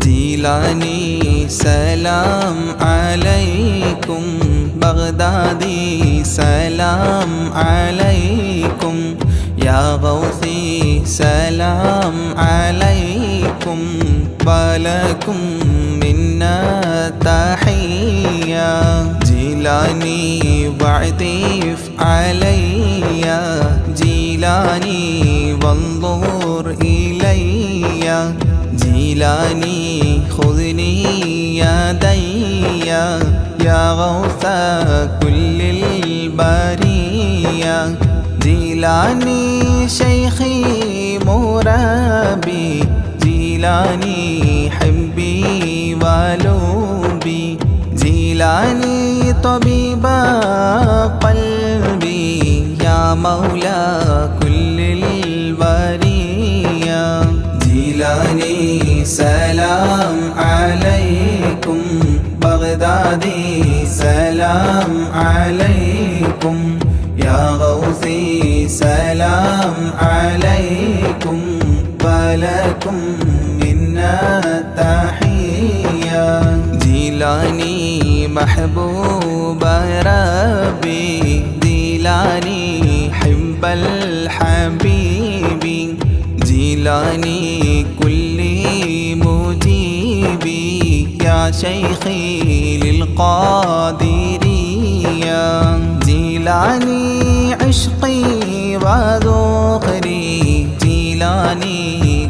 ജീലാനി സലാം അലൈക്കും ബഗ്ദാദി സലാം അലൈക്കും യാ ഗൗസി സലാം അലൈക്കും വലക്കും മിന്നാ തഹിയ്യ ജീലാനി വഅതിഫ് അലയ്യ ജീലാനി വൻദുർ ഇലയ്യ ജീലാനി ഖുദ്നി യദയ്യ യാ ഗൗസ കുല്ലിൽ ബരിയ ജീലാനി ശൈഖി മുറബി ജീലാനി ഹബ്ബി വലുബി ജീലാനി തബീബ ഖൽബി യാ മൗലാ കുല്ലിൽ വരിയ ജീലാനി സലാം അലൈക്കും ബഗ്ദാദി സലാം അലൈക്കും യാ ഗൗസി സലാം അലൈക്കും വലക്കും മിന്നാ തഹിയ്യ ജീലാനി محبوب ربي ജീലാനി حب الحبيب ജീലാനി كلي مجيبي يا شيخي للقادرية ജീലാനി عشقي وذخري ജീലാനി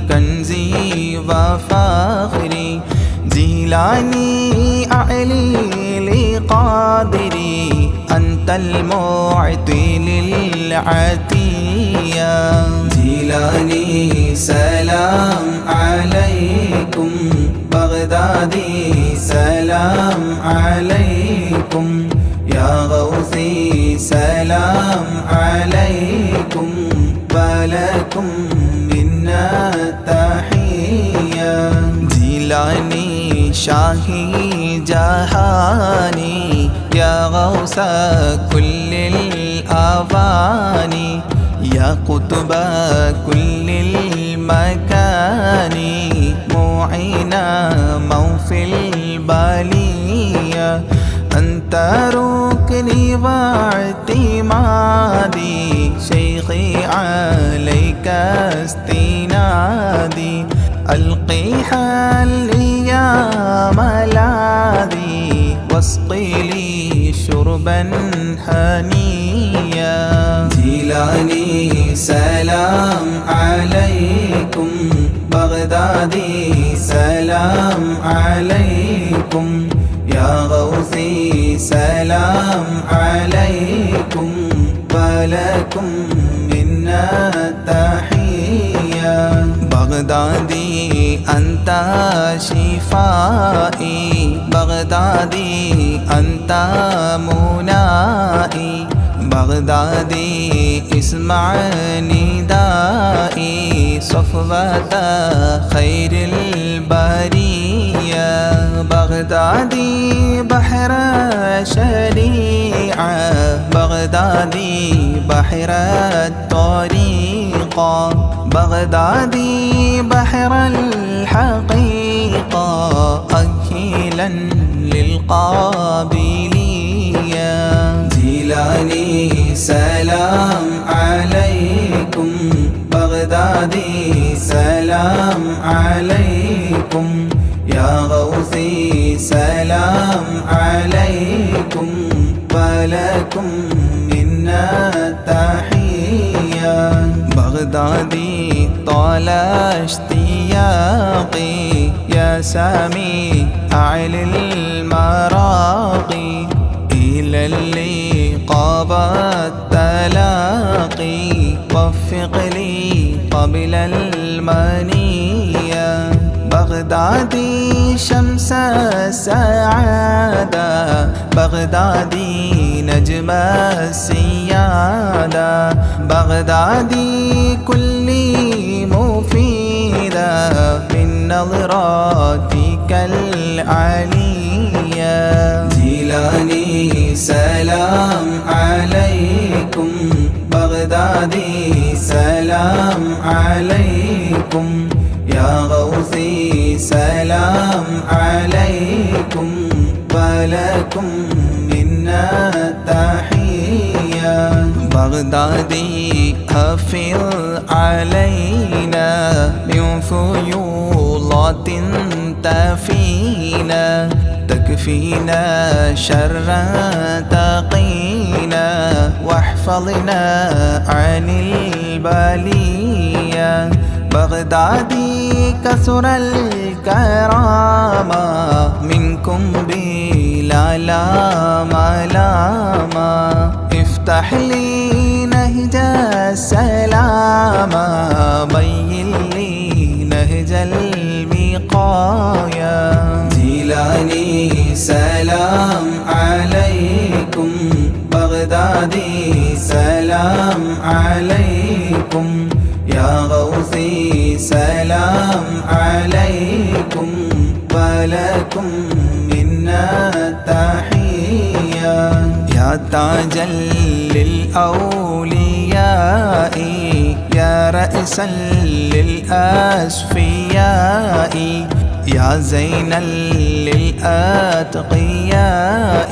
كنزي وفخري ജീലാനി أعلي لقادري أنت المعطي للعطية ജീലാനി سلام عليكم بغدادي سلام عليكم يا غوثي سلام عليكم ولكم منا تحية ജീലാനി شاهي جهاني يا غوث كل الأواني يا قطب كل المكان معينا موفي البالية أنت ركني واعتمادي شيخي عليك استنادي ألقي حالي يا ملاذي واسقي لي شربا هنيا ജീലാനി سلام عليكم بغدادي سلام عليكم يا غوثي سلام عليكم ولكم منا تحية بغدادي أنت شفائي بغدادي أنت منائي بغدادي اسمع ندائي صفوة خير البرية بغدادي بحر شريعة بغدادي بحر الطريقة بغدادي بحر الحقيقة أكيلا للقابلية ജീലാനി سلام عليكم بغدادي سلام عليكم يا غوثي سلام عليكم ولكم منا تحية بغدادي طال اشتياقي يا سامي أعلى المراقي إلى اللقاء والتلاقي وفق لي قبل المنية بغدادي شمس السعادة بغدادي نجم السيادة بغدادي كل مفيدة من نظراتك العلية ജീലാനി سلام عليكم بغدادي سلام عليكم يا غوثي سلام عليكم ولكم منا تحية بغدادي أفض علينا من فيوضات تفينا تكفينا شر تقينا واحفظنا عن البلية بغدادي كثر الكرامة منكم بلا ملاما افتح لي نهج السلام بين لي نهج الوقاية جيلاني سلام عليكم بغدادي سلام عليكم يا غوثي سلام عليكم ولكم منا تحية يا تاجا للأولياء يا رأسا للأصفياء يا زينا للأتقياء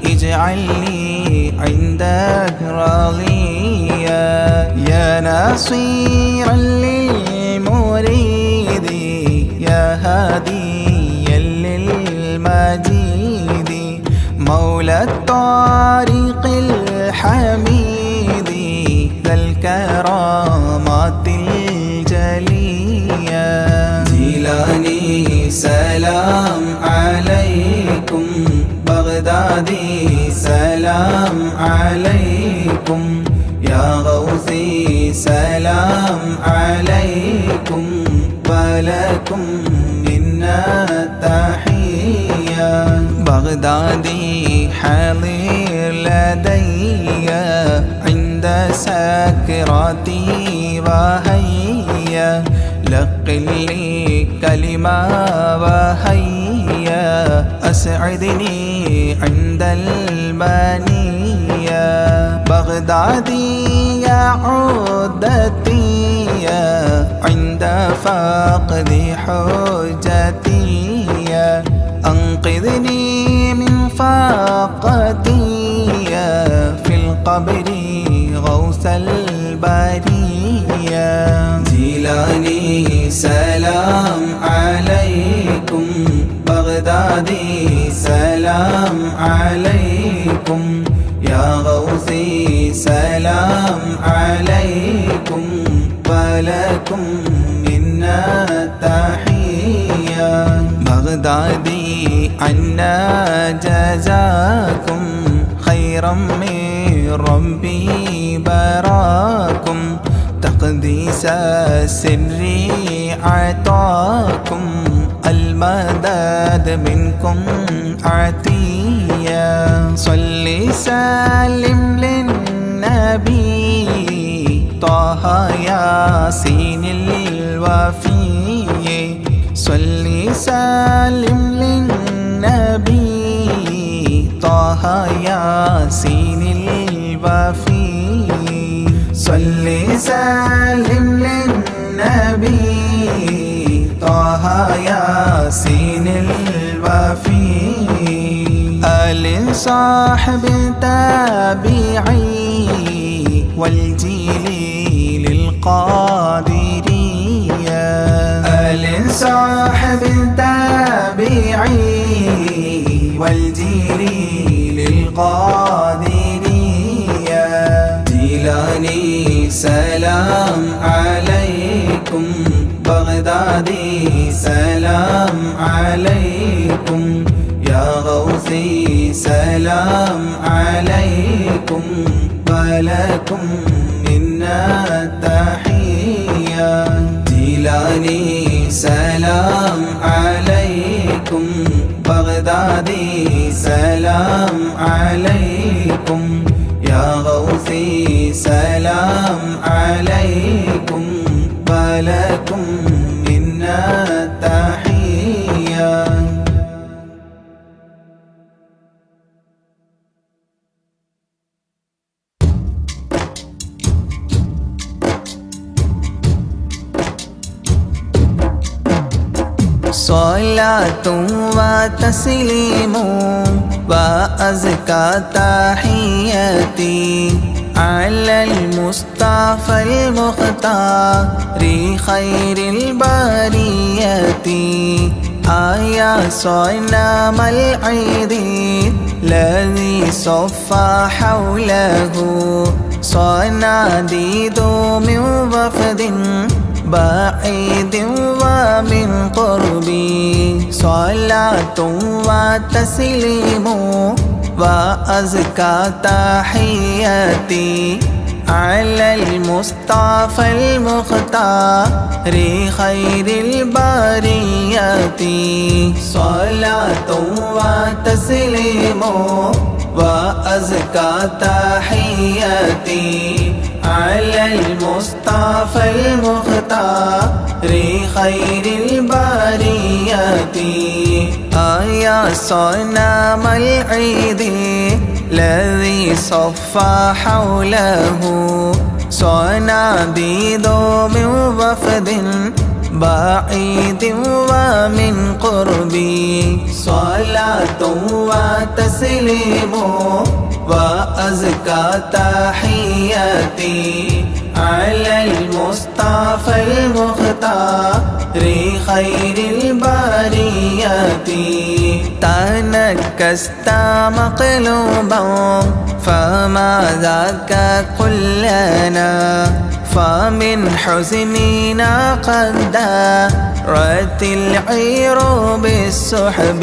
اجعل لي عندك راضيا يا ناصيرا للمريد يا هاديا للمجيد مولى الطريق الحميد ذا الكرامات الجلية جيلاني سلام عليكم بغدادي سلام عليكم يا غوثي سلام عليكم ولكم منا تحية بغدادي حاضر لدي عند سكراتي وهيا لقل لي كلمة وهيا أسعدني عند البنية بغدادي يا عودتي عند فقد حجتي أنقذني من فاقتي في القبر غوث البرية جيلاني سلام عليكم بغدادي سلام عليكم يا غوثي سلام عليكم ولكم منا تحية بغدادي عنا جزاكم خيرا من ربي براكم تقديس السر عطاكم المدد منكم عطية صل سلم للنبي طه ياسين الوفي صل سلم للنبي طه ياسين الوفي صل سلم للنبي طه ياسين الوفي آل صاحب تابعي والجيل للقادرية آل صاحب تابعي والجيل للقادرية جيلاني سلام عليكم بغدادي سلام عليكم يا غوثي سلام عليكم ولكم منا تحية جيلاني سلام عليكم بغدادي سلام عليكم يا غوثي سلام عليكم ولكم منا تحية صلاة وتسليم وأزكى تحياتي على المصطفى المختار خير البريات. يا صنم العيد الذي صفى حوله صناديد من وفد بعيد ومن قربي. صلاة وتسليم وأزكى تحياتي على المصطفى المختار خير البريات. صلاة وتسليم وأزكى تحياتي على المصطفى المختار خير البريات. يا صنم العيد الذي صفى حوله صناديد من وفد بعيد ومن قربي. صلاة وتسليم وأزكى تحياتي على المصطفى المختار خير البريات. تنكست مقلوبا فما ذاك قل لنا فمن حزننا قد دارت العير بالسحب.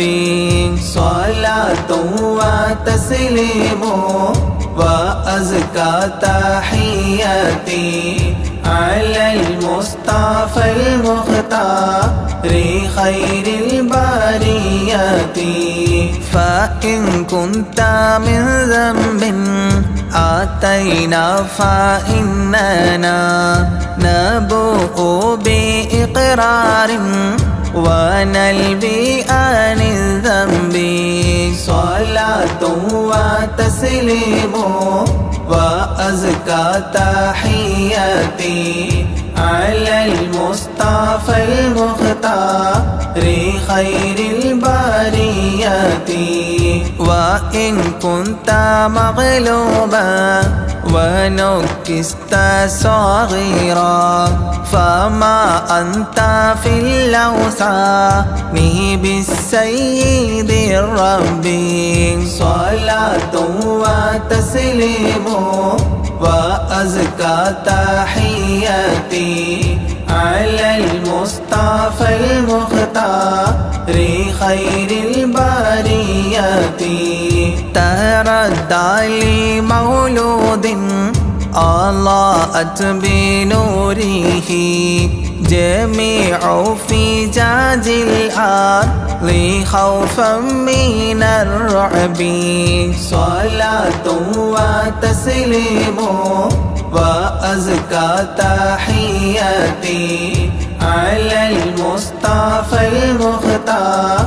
صلاة وتسليم وأزكى تحياتي على المصطفى المختار خير البريات. فإن كنت من ذنب أتينا فإننا نبوء بإقرار ونلبي عن الذنب. صلاة وتسليم وأزكى تحياتي على المصطفى المختار خير البريات. وإن كنت مغلوبا ونكست صغيرا فما أنت في الأوثان بالسيد الرب. صلاة وتسليم وأزكى تحياتي على المصطفى المختار خير البريات. تردى لمولود أضاءت بنوره جميع فجاج الأرض خوفا من الرعب. صلاة وتسليم وأزكى تحياتي على المصطفى المختار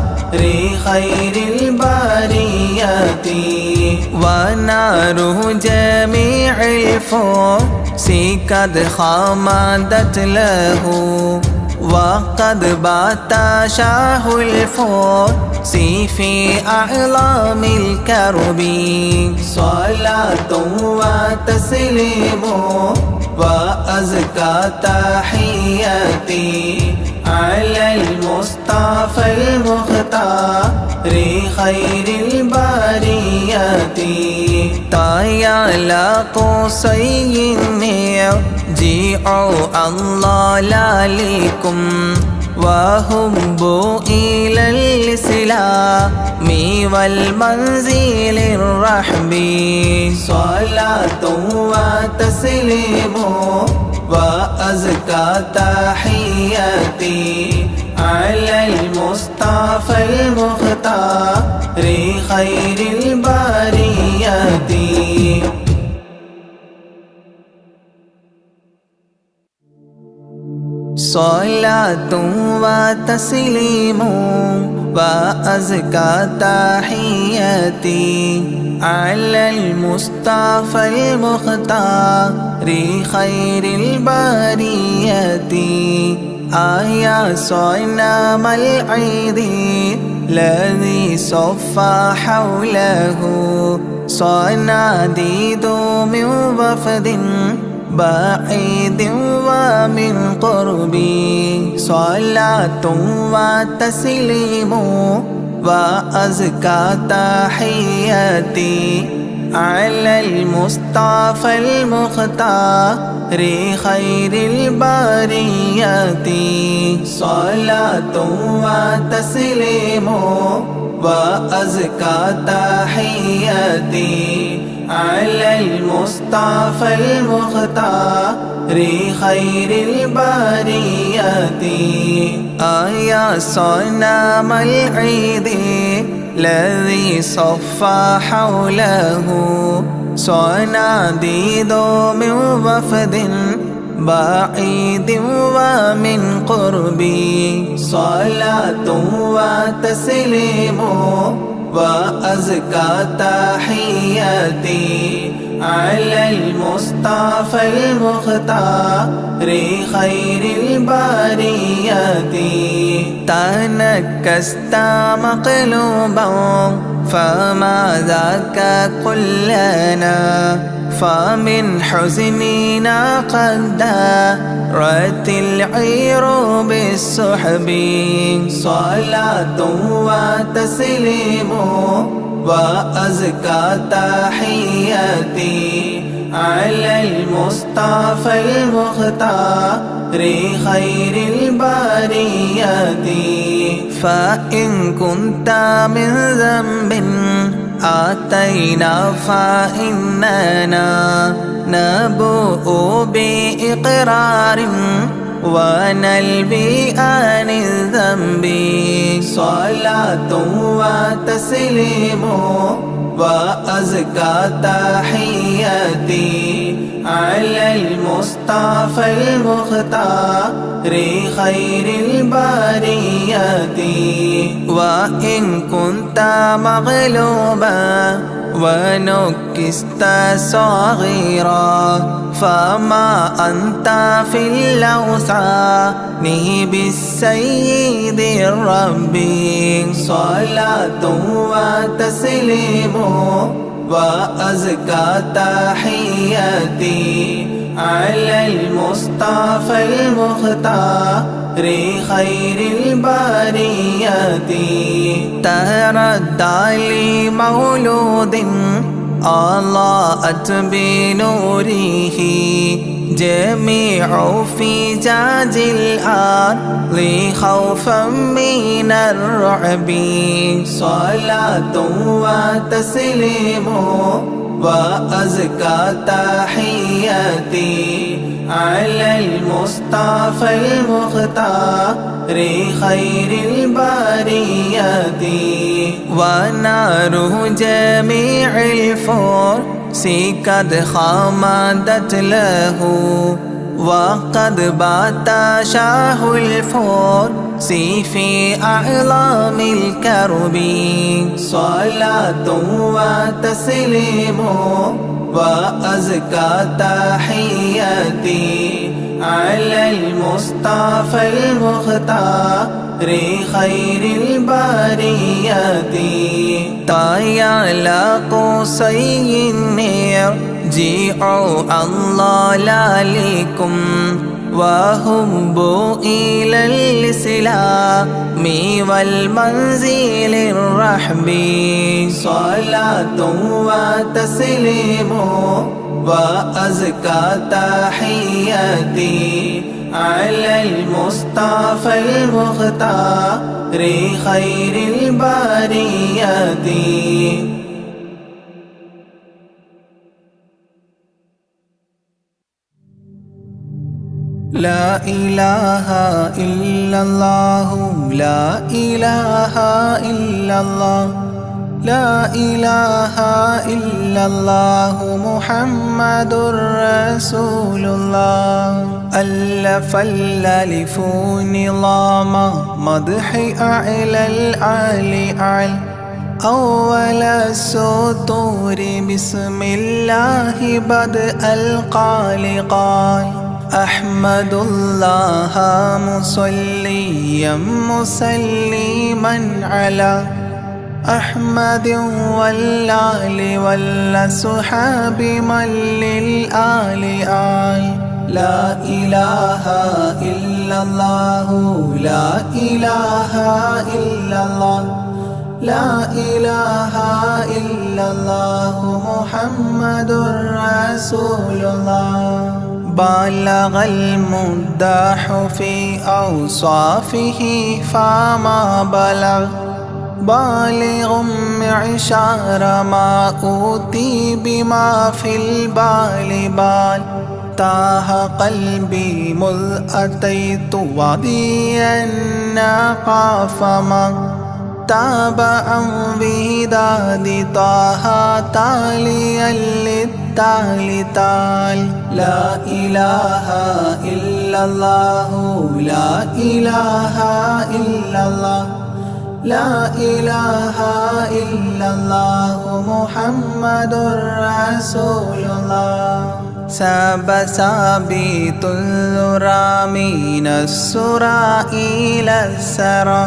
خير البريات. ونار جميع الفرس قد خمدت له وقد بات شاه الفرس في أعلام الكرب. صلاة وتسليم وأزكى تحياتي على المصطفى المختار خير البريات. طايا قصي يرجع الله لكم وهبوا إلى الإسلام والمنزل الرحب. صلاة وتسليم وأزكى تحياتي على المصطفى المختار خير البريات. صلاة وتسليم وأزكى تحياتي على المصطفى المختار خير البريات. آيا صنم العيد الذي صفى حوله صناديد من وفد بعيد ومن قرب صلاة وتسليم وأزكى تحياتي على المصطفى المختار خير البريات صلاة وتسليم وأزكى تحياتي على المصطفى المختار خير البريات آيا صنم العيد الذي صفى حوله صناديد من وفد بعيد ومن قربي صلاة وتسليم وأزكى تحياتي على المصطفى المختار خير البريات تنكست مقلوبا فما ذاك قل لنا فمن حزننا قد دارت العير بالسحب صلاة وتسليم وأزكى تحياتي على المصطفى المختار خير البريات فإن كنت من ذنب آتينا فإننا نبوء بإقرار ونلبي عن الذنب صلاة وتسليم وأزكى تحياتي على المصطفى المختار خير البريات وإن كنت مغلوبا ونكست صغيرا فما أنت في الأوثان بالسيد الرب صلاة وتسليم وأزكى تحياتي على المصطفى المختار خير البريات تردى لمولود أضاءت بنوره جميع فجاج الأرض خوفا من الرعب صلاة وتسليم وأزكى تحياتي على المصطفى المختار خير البريات ونار جميع الفرس قد خمدت له وقد بات شاه الفرس في أعلام الكرب صلاة وتسليم وأزكى تحياتي على المصطفى المختار خير البريات طايا قصي النير جيعوا الله لكم وهبوا إلى الإسلام والمنزل الرحب صلاة وتسليم وأزكى تحياتي على المصطفى المختار خير البريات لا إله إلا الله لا إله إلا الله لا إله إلا الله محمد رسول الله ألف الألف نظام مدح أعلى العالي أعلى أول السطور بسم الله بدء القال قال وأحمد الله مصليا مسلما على أحمد والآل والصحاب من للآل آل. لا إله إلا الله لا إله إلا الله لا إله إلا الله محمد رسول الله. بلغ المداح في أوصافه فما بلغ بالغ معشار ما أوتي بما في البال بال. تاه قلبي مذ أتيت واديا قاف ما تابعا بهداد طه تاليا للتالي تال. لا إله إلا الله لا إله إلا الله لا إله إلا الله محمد رسول الله. ساب سابيت الذرى من السرى إلى السرى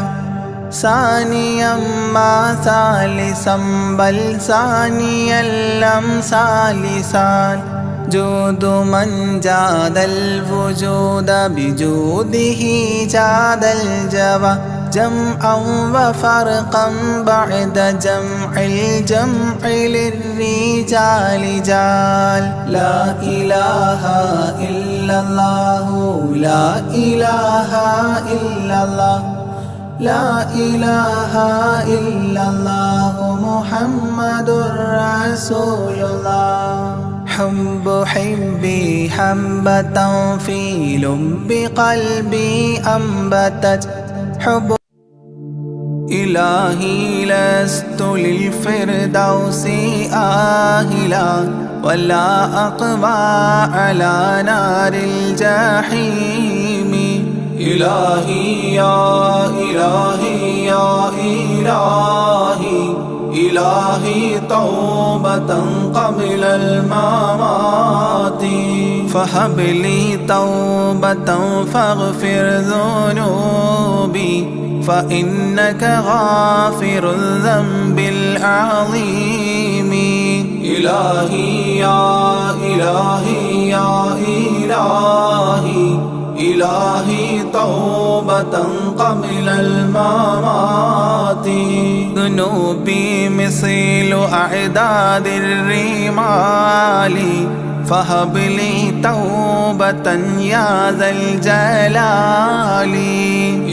ثانيا ما ثالثا بل ثانيا لم ثالثان. جود من جاد الوجود بجوده جاد الجوى جمعا وفرقا بعد جمع الجمع للرجال جال. لا إله إلا الله لا إله إلا الله لا إله إلا الله محمد رسول الله. حب حبي حبة في لب قلبي أنبتت حب إلهي لست للفردوس آهلا ولا أقوى على نار الجحيم. إلهي يا إلهي يا إلهي إلهي توبة قبل الممات فهب لي توبة فاغفر ذنوبي فإنك غافر الذنب العظيم. إلهي يا إلهي يا إلهي إلهي توبة قبل الممات. ذنوبي مثل أعداد الرمال فهب لي توبة يا ذا الجلال.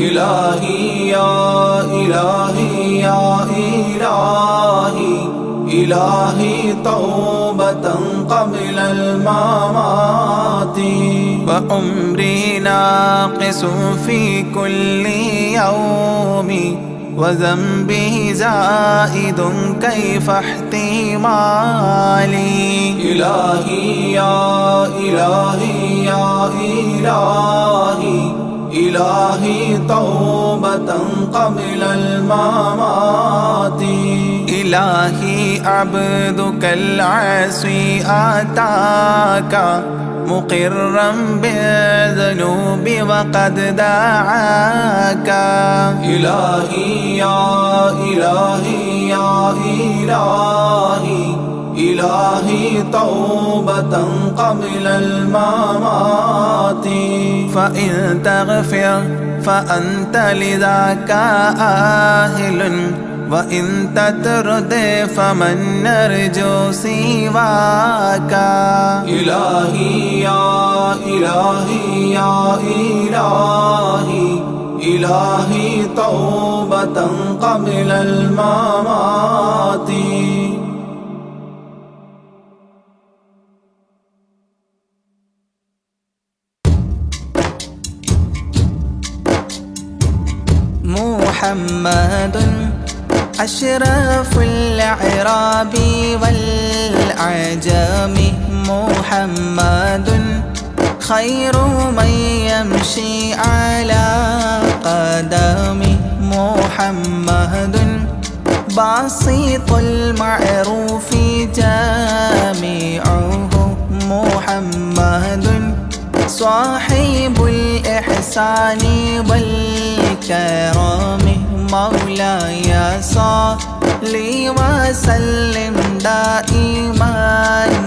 إلهي يا إلهي يا إلهي إلهي توبة قبل الممات. وعمري ناقص في كل يوم وذنبه زائد كيف احتمالي. إلهي يا إلهي يا إلهي إلهي توبة قبل الممات. إلهي عبدك العاصي أتاك مقرا بالذنوب وقد دعاك. إلهي يا إلهي يا إلهي إلهي توبة قبل الممات. فإن تغفر فأنت لذاك آهل وإن تطرد فمن نرجو سواك. إلهي يا إلهي يا إلهي إلهي توبة قبل الممات. محمد أشرف الأعراب والأعجام. محمد خير من يمشي على قدمه. محمد بسيط المعروف جامعه. محمد صاحب الإحسان والكرم مولاي صل وسلم دائما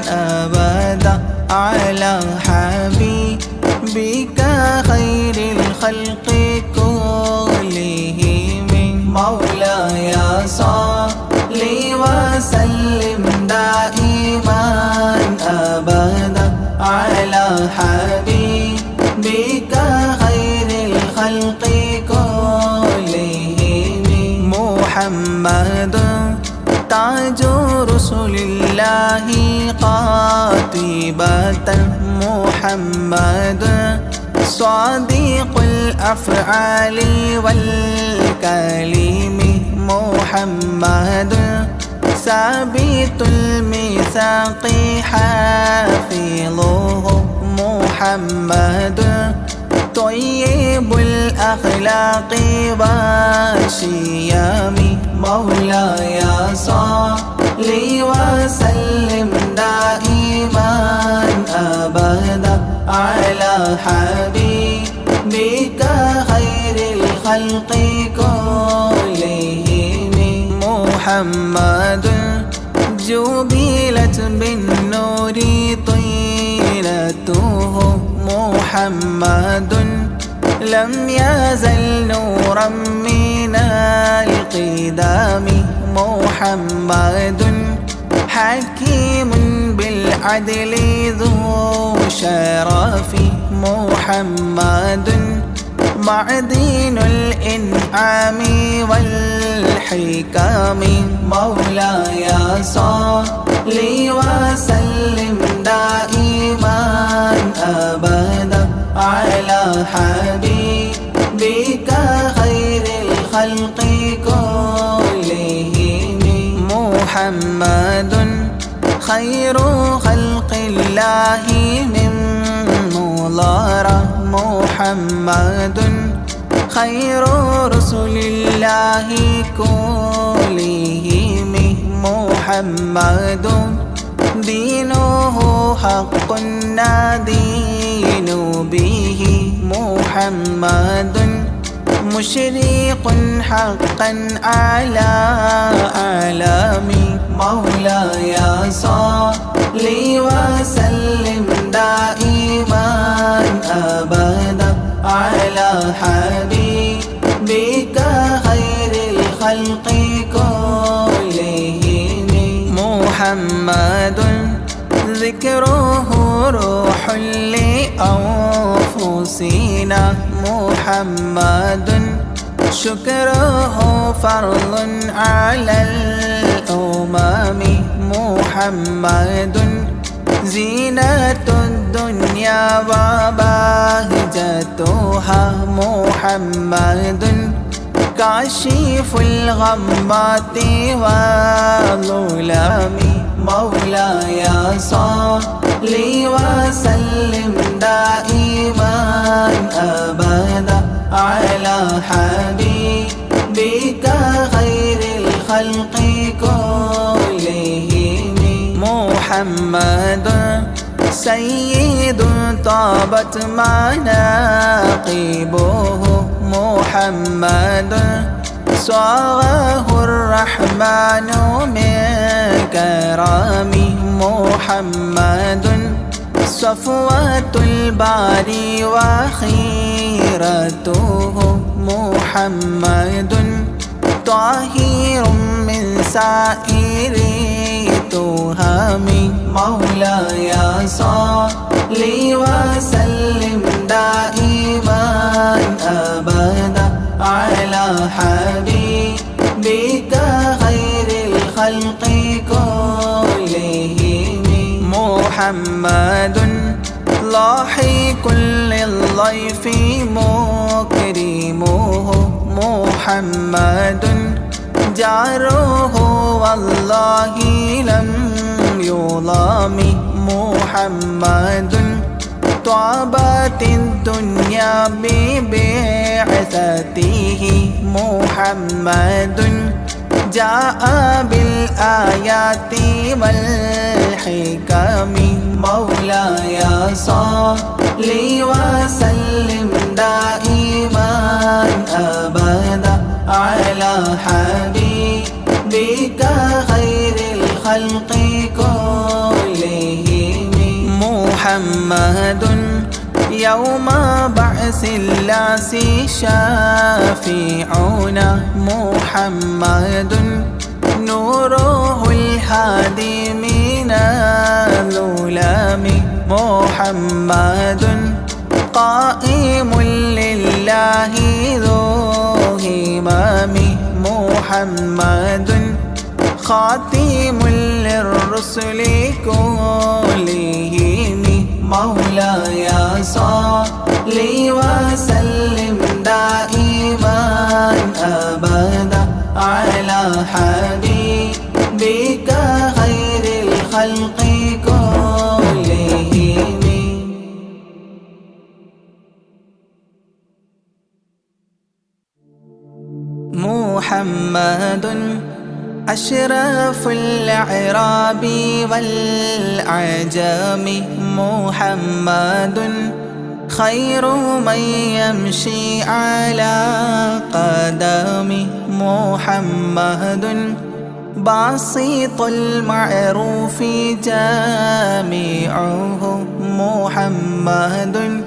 أبدا على حبيبك خير الخلق كلهم مولاي صل وسلم دائما أبدا على حبيبك خير الخلق كلهم محمد تاج رسل الله قاطبة محمد صادق الأفعال والكلم محمد ثابت الميثاق حافظه محمد طيب الأخلاق والشيم مولاي صل وسلم دائما أبدا على حبيبك خير الخلق كلهم محمد جبلت بالنور طيلته محمد لم يزل نورا من القدام محمد حكيم بالعدل ذو شرف محمد معدن الإنعام والحكام مولاي صل وسلم دائما أبدا على حبيبك خير الخلق كلهم محمد خير خلق الله من مضار محمد خير رسل الله كلهم محمد دينه حق ندين به محمد مشرق حقا على أعلام مولاي صل وسلم دائما أبدا على حبيبك خير الخلق كلهم محمد ذكره روح لأنفسنا محمد شكره فرض على الأمم محمد زينة الدنيا وبهجتها محمد كاشف الغمات والظلام مولاي صل وسلم دائما أبدا على حبيبك خير الخلق كلهم محمد سيد طابت مناقبه محمد صاغه الرحمن من كرم محمد صفوة الباري وخيرته محمد طاهر من سائر تهم مولاي صل وسلم دائما أبدا على حبيبك خير الخلق كلهم محمد لاحق للضيف مكرمه محمد جاره والله لم يظلم محمد طابت الدنيا ببعثته محمد جاء بالآيات والحكم مولاي صل وسلم دائما أبدا على حبيبك خير الخلق كلهم محمد يوم بعث الناس شافعنا محمد نوره الهادي من الظلام محمد قائم لله ذو همام محمد خاتم للرسل كلهم مولاي صل وسلم دائما أبدا على حبيبك خير الخلق كلهم. محمد أشرف الأعراب والعجم محمد خير من يمشي على قدمه محمد باسط المعروف جامعه محمد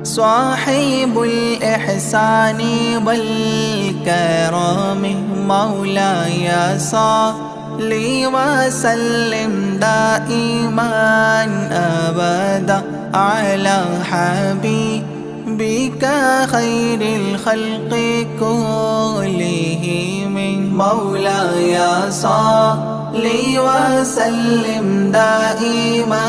صاحب الإحسان والكرم مولاي صل وسلم دائما أبدا على حبيبك خير الخلق كلهم مولاي صل وسلم دائما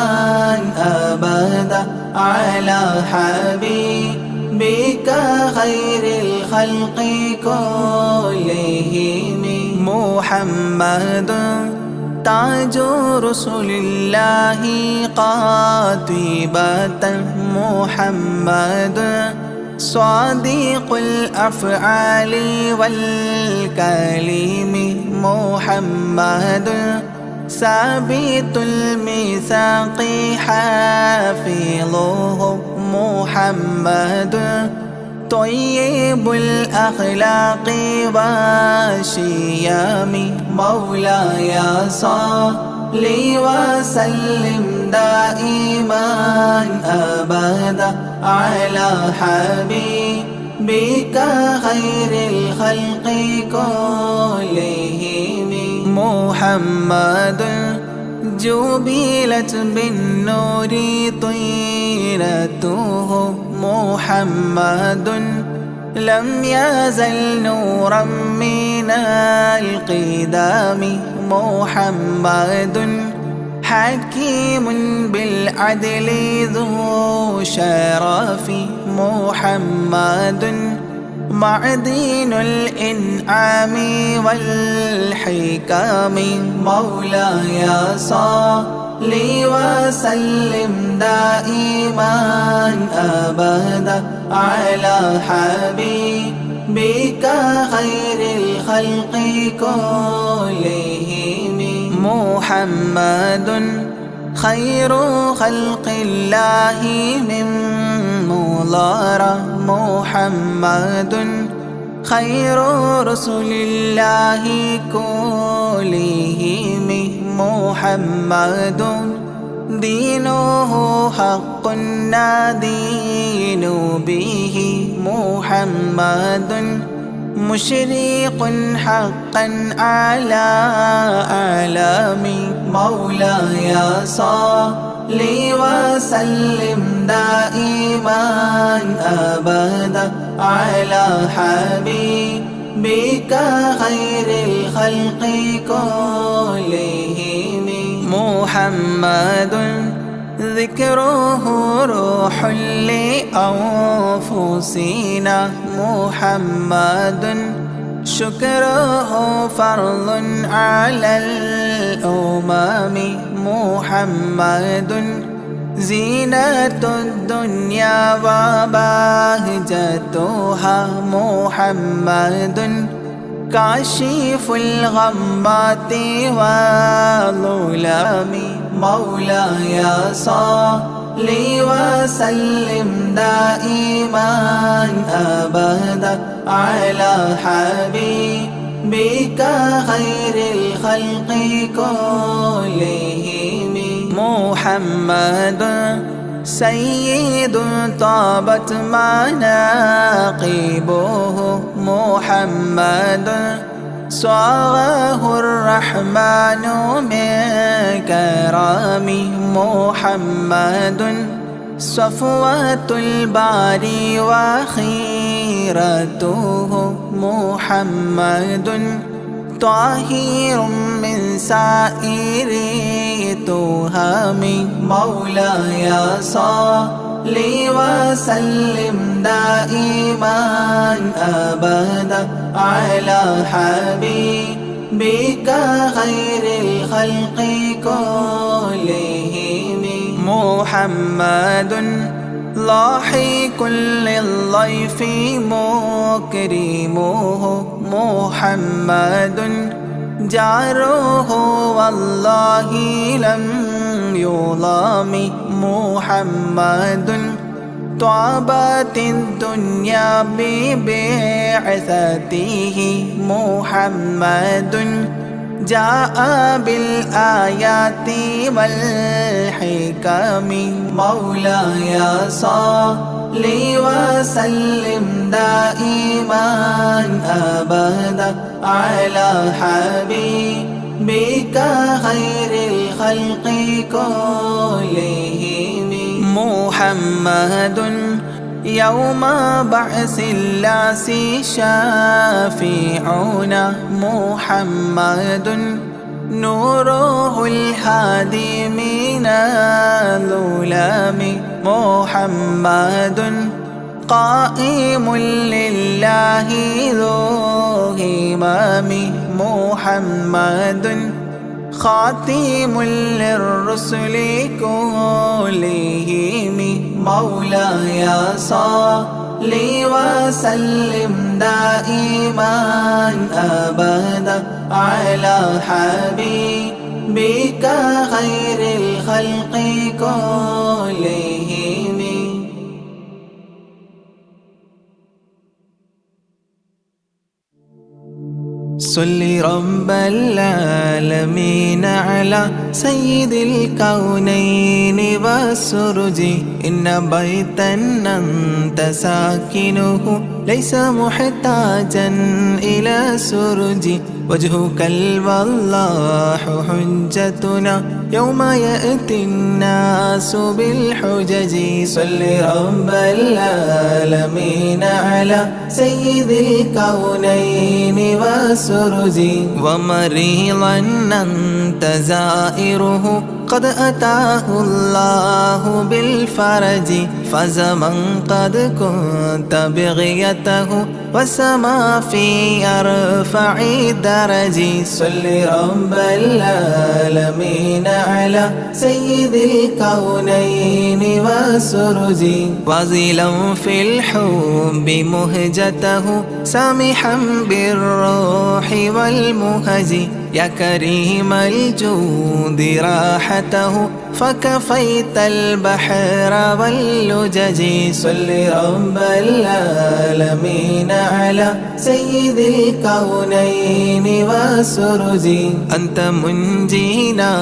أبدا على حبيبك خير الخلق كلهم محمد تاج رسل الله قاطبة محمد صادق الأفعال والكلم محمد ثابت الميثاق حافظه محمد طيب الأخلاق والشيام مولاي صل وسلم دائما أبدا على حبيبك خير الخلق كلهم محمد جبلت بالنور طيرته محمد لم يزل نورا من القدام محمد حكيم بالعدل ذو شرف محمد معدن الإنعام والحكام مولاي صل وسلم دائما أبدا على حبيبك خير الخلق كلهم محمد خير خلق الله من مضار محمد خير رسل الله كلهم محمد دينه حق ندين به محمد مشرق حقا على أعلام مولاي صل وسلم دائما أبدا على حبيبك خير الخلق كلهم محمد ذكره روح لأنفسنا محمد شكره فرض على الأمم محمد زينة الدنيا وبهجتها محمد كاشف الغمات والظلام مولاي صل لي وسلم دائما أبدا على حبيبك خير الخلق كلهم. محمد سيد طابت مناقبه، محمد صاغه الرحمن من كرامه، محمد صفوة الباري وخيرته، محمد طاهر من سائر التهم. مولاي صل وسلم دائما أبدا على حبيبك خير الخلق كلهم. محمد لاحق للضيف مكرمه، محمد جاره والله لم يظلم، محمد طابت الدنيا ببعثته، محمد جاء بالآيات والحكم. مولاي صل وسلم دائما أبدا على حبيبك خير الخلق كلهم. محمد يوم بعث الناس شافعنا، محمد نوره الهادي من الظلام، محمد قائم لله ذو همام، محمد خاتم للرسل كلهم. مولاي صل وسلم دائما أبدا على حبيبك خير الخلق كلهم. صل رب العالمين على سيد الكونين والسرج، إن بيتا أنت ساكنه ليس محتاجا إلى سرج، وجهك الوضاح حجتنا يوم يأتي الناس بالحجج. صل رب العالمين على سيد الكونين والسرج، ومريضا أنت زائره قد أتاه الله بالفرج، فزمن قد كنت بغيته والسما في أرفع درج. صل رب العالمين على سيد الكونين والسرج، وازلا في الحب مهجته سامحا بالروح والمهج، يا كريم الجود راحته فكفيت البحر واللجج. صل رب العالمين على سيد الكونين والسرج، أنت منجينا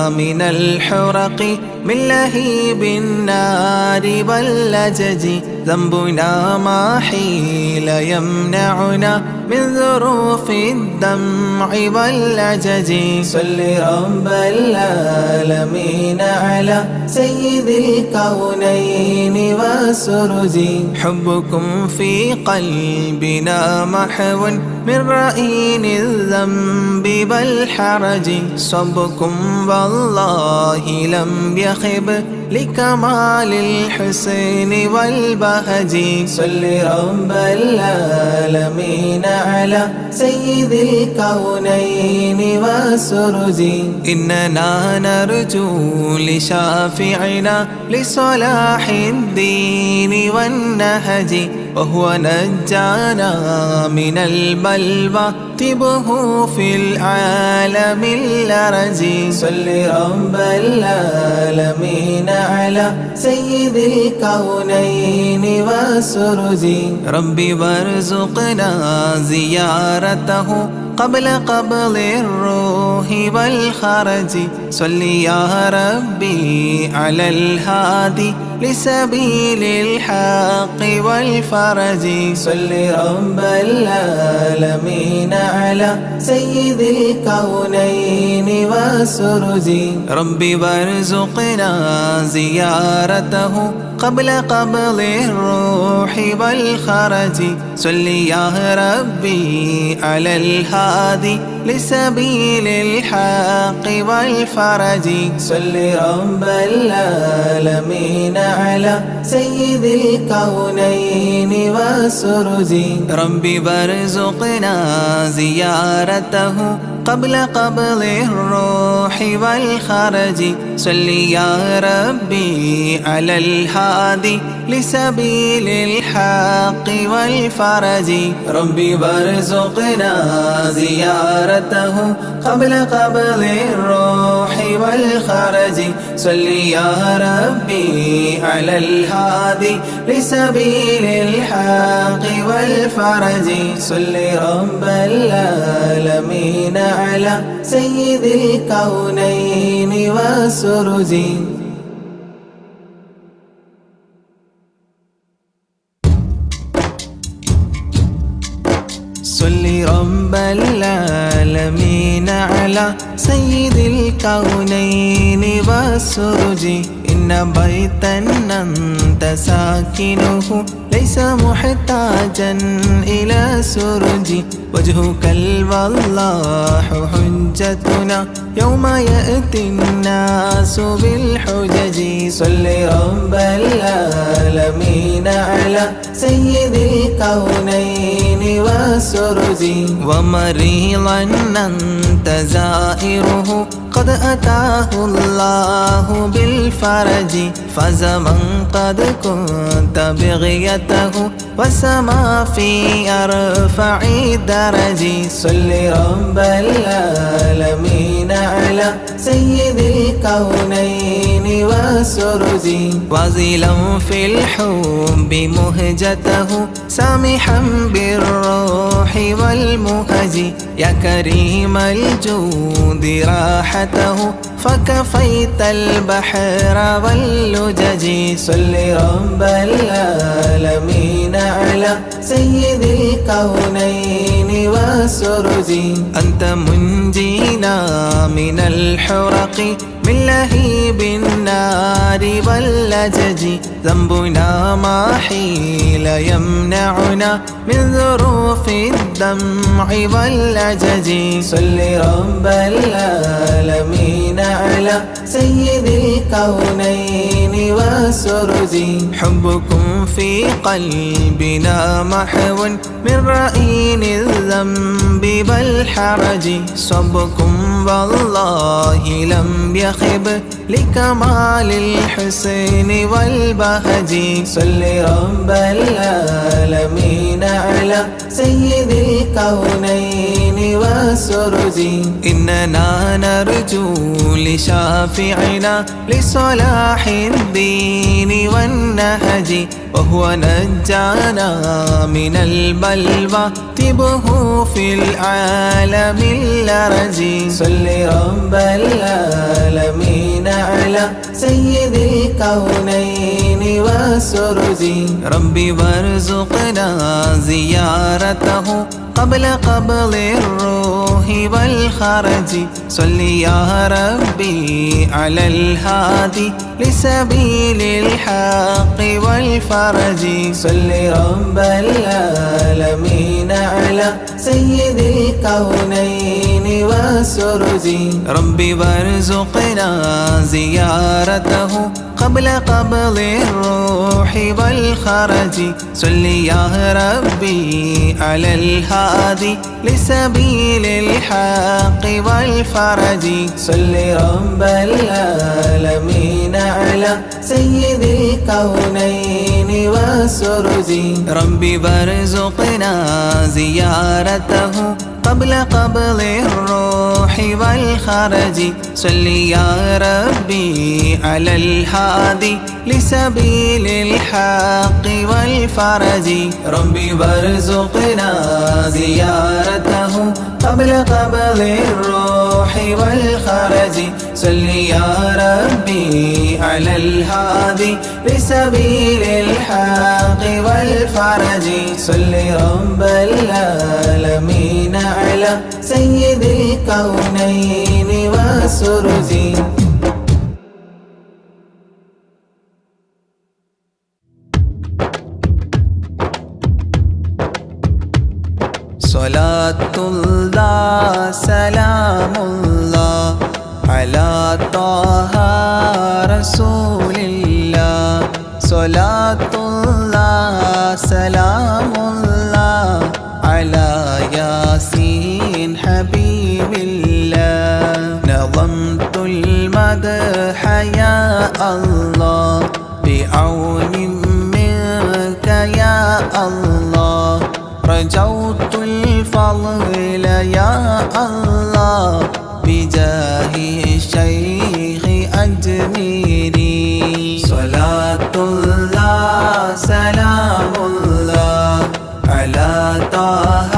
من الحرق من لهيب النار واللجج، ذنبنا ما حيل يمنعنا من ظروف الدمع والعجج. صل رب العالمين على سيد الكونين والسرج، حبكم في قلبنا محو من رأين الذنب والحرج، صبكم والله لم يخب لكمال الحسن والبهج. صل رب العالمين على سيد الكونين والسرج، إننا نرجو لشافعنا لصلاح الدين والنهج، وهو نجانا من البلوى طبه في العالم الأرجي صل رب العالمين على سيد الكونين والسرج ربي وارزقنا زيارته قبل قبض الروح والخرج صل يا ربي على الهادي لسبيل الحق والفرج صل رب العالمين على سيد الكونين والسرج ربي وارزقنا زيارته قبل قبض الروح والخرج صل يا ربي على الهادي لسبيل الحق والفرج صل رب العالمين على سيد الكونين والسرج ربي وارزقنا زيارته قبل قبض الروح والخرج صل يا ربي على الهادي لسبيل الحق والفرج ربي وارزقنا زيارته قبل قبض الروح والخرج صل يا ربي على الهادي لسبيل الحق والفرج صل رب العالمين على سيد الكونين والسرج صل رب العالمين على سيد الكونين والسرج إن بيتا أنت ساكنه ليس محتاجا إلى سرج وجهك الوضاح حجتنا يوم يأتي الناس بالحجج صل رب العالمين على سيد الكونين والسرج ومريضا أنت زائره قد أتاه الله بالفرج فزمن قد كنت بغيته وسما في أرفع درج صل رب العالمين على سيد الكونين والسرج وزلا في الحب مهجته سامحا بالروح والمهج يا كريم الجود راحته فكفيت البحر واللجج صل رب العالمين على سيد الكونين والسرج أنت منجينا من الحرق من لهيب النار واللجج ذنبنا ما حيل يمنعنا من ذروف الدمع واللجج صل رب العالمين على سيد الكونين والسرج حبكم في قلبنا محو من رأين الذنب والحرج صبكم والله لم يخب لكمال الحسن والبهج صل رب العالمين على سيد الكونين والسرج إننا نرجو لشافعنا لصلاح الدين والنهج وهو نجانا من البلوى طبه في العالم الأرجي صل رب العالمين على سيد الكونين والسرج ربي وارزقنا زيارته قبل قبض الروح والخرج صل يا ربي على الهادي لسبيل الحق والفرج صل رب العالمين على سيد الكونين والسرج ربي وارزقنا زيارته قبل قبض الروح والخرج صل يا ربي على الهادي لسبيل الحق والفرج صل رب العالمين على سيد الكونين والسرج ربي وارزقنا زيارته قبل قبض الروح والخرج صل يا ربي على الهادي لسبيل الحق والفرج ربي وارزقنا زيارته قبل قبض الروح والخرج صل يا ربي على الهادي لسبيل الحق والفرج صل رب العالمين على سيد الكونين والسرج صلاة الله سلام الله على طه رسول الله صلاة الله سلام الله على ياسين حبيب الله نظمت المدح يا الله بعون منك يا الله رجوت الفضل يا الله بجاه الشيخ أجميري صلاة الله سلام الله على طه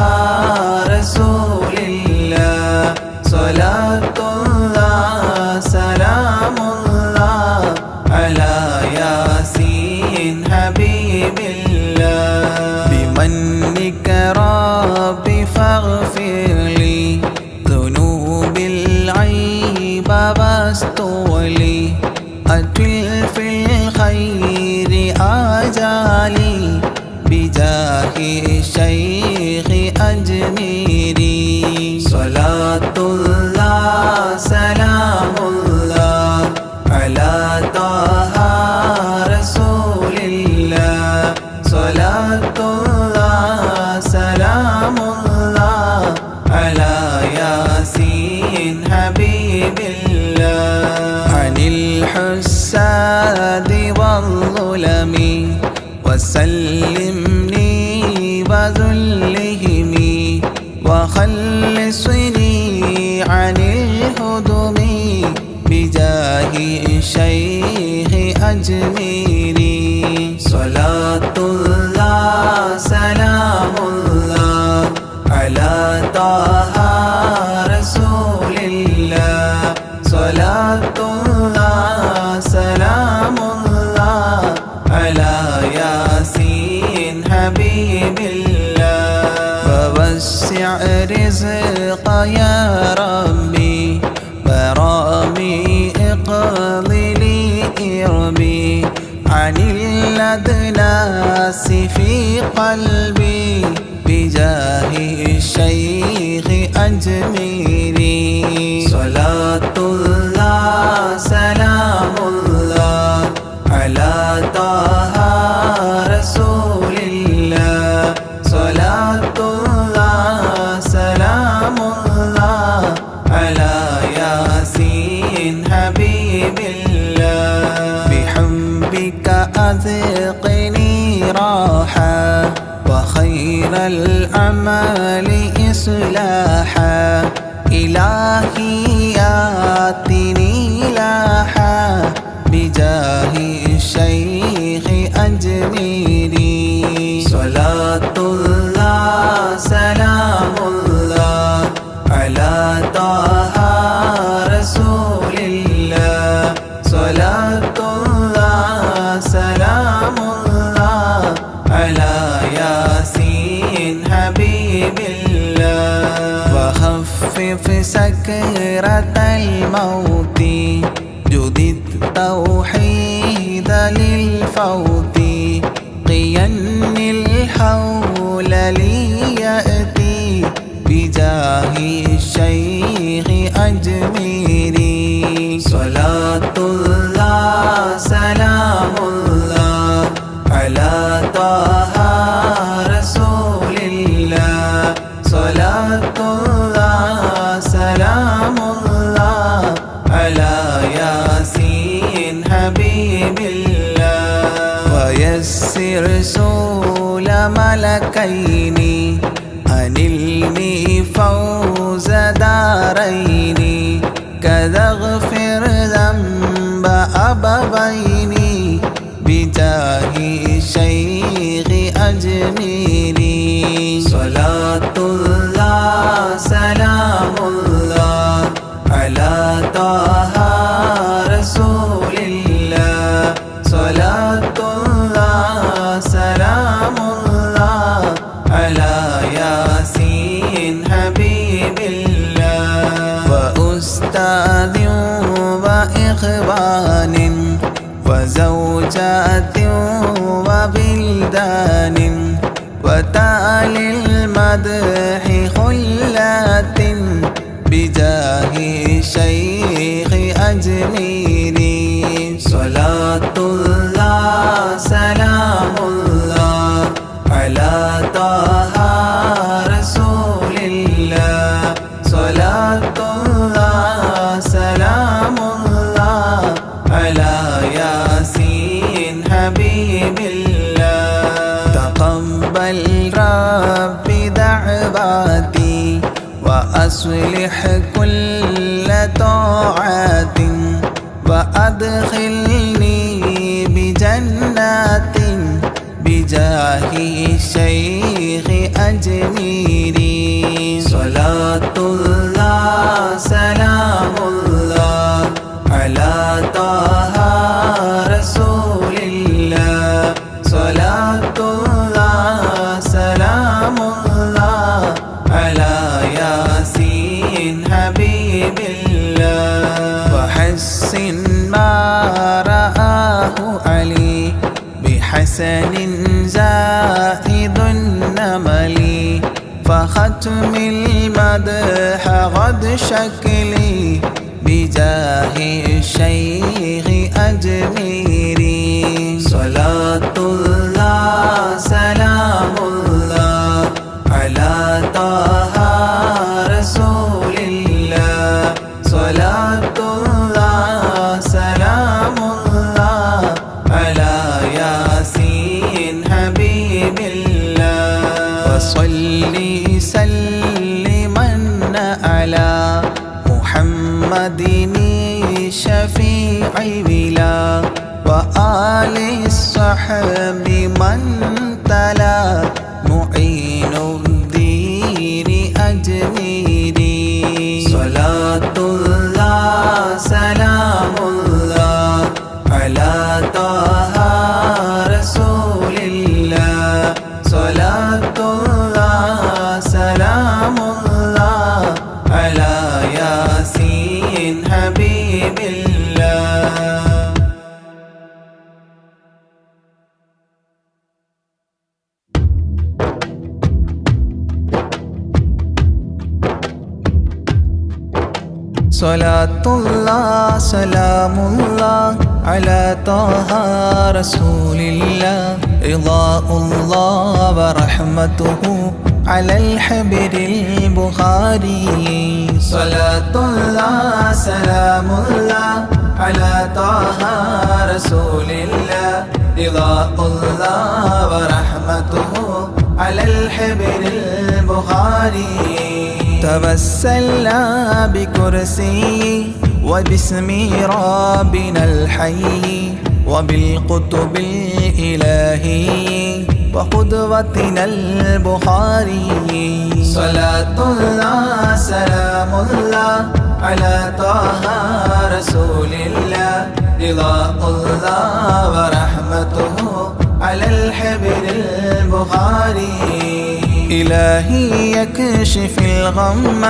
رسول الله صلاة الله سلام الله على ياسين حبيب الله بمنك ربي فاغفر لي ذنوب العيب واستولي أتل في الخير آجالي بجاه الشيخ أجميري صلاة الله سلام الله على طه رسول الله صلاة الله سلام الله على ياسين حبيب الله عن الحساد والظلم وسلمني وذلهم وخلصني عن الهدم بجاه الشيخ أجميري صلاة الله سلام الله على طه رسول الله صلاة الله سلام الله على ياسين حبيب الله ووسع رزق يا ربي برامي اقض لي إربي عن الأدناس في قلبي بجاه الشيخ أجميري صلاة الله سلام الله على طه رسول الله صلاة الله سلام الله على ياسين حبيب الله بحبك أذقني راحة وخير الأعمال إصلاحا إلهي آتني لاحا بجاه الشيخ أجميري صلاة الله سلام الله على طه رسول الله صلاة الله سلام الله على ياسين حبيب الله وخفف سكرة الموت جدد توحيد للفوت قيا الحول ليأتي بجاه الشيخ أجميري صلاة الله سلام العينين أنلني فوز دارين كذا اغفر ذنب أبوين بجاه الشيخ أجميري صلاة الله سلام الله على طه رسول الله صلاة الله سلام الله على ياسين حبيب الله وأستاذ وإخوان وزوجات وبلدان وتالي المدح خلات بجاه الشيخ أجميري صلاة الله سلام الله على طه رسول الله صلاة الله سلام الله على ياسين حبيب الله تقبل ربي دعواتي وأصلح كل طاعات وأدخلني بجنات بجاه الشيخ أجميري صلاة الله سلام الله على طه رسول الله صلاة الله سلام الله على ياسين حبيب الله وحسن ما رآه علي بحسن زائد النمل فختم المدح غد شكلي بجاه الشيخ أجميري صلاة الله سلام الله على طه رسول الله صلاة الله سلام الله على ياسين حبيب الله وصلي سلما على محمد شفيع بلا وآل الصحب من تلا معين الدين أجميري صلاة الله سلام الله على طه رسول الله صلاة الله سلام الله على ياسين حبيب الله صلاة الله سلام الله على طه رسول الله رضاء الله ورحمته على الحبر البخاري صلاة الله سلام الله على طه رسول الله رضاء الله ورحمته على الحبر البخاري توسلنا بكرسي وباسم ربنا الحي وبالقطب الإلهي وقدوتنا البخاري صلاة الله سلام الله على طه رسول الله رضاء الله ورحمته على الحبر البخاري إلهي يكشف الغم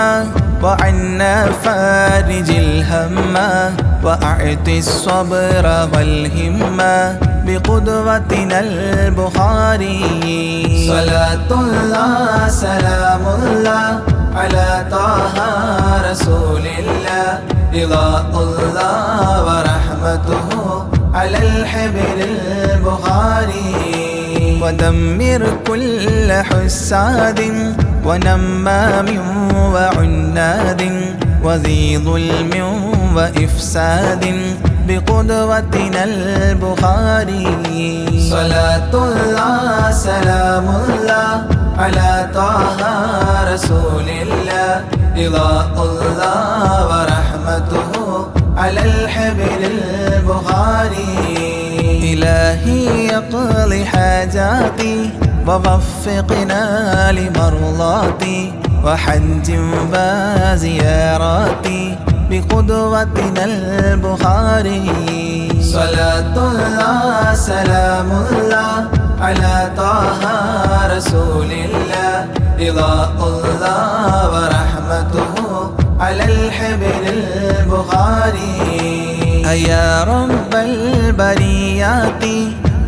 وعنا فارج الهم وأعطي الصبر والهمة بقدوتنا البخاري صلاة الله سلام الله على طه رسول الله رضاء الله ورحمته على الحبر البخاري ودمر كل حساد ونمام وعناد وذي ظلم وإفساد بقدوتنا البخاري صلاة الله سلام الله على طه رسول الله رضاء الله ورحمته على الحبر البخاري إلهي يقضي حاجاتي ووفقنا لمرضاتي وحج وزياراتي بقدوتنا البخاري صلاة الله سلام الله على طه رسول الله رضاء الله ورحمته على الحبر البخاري يا رب البريات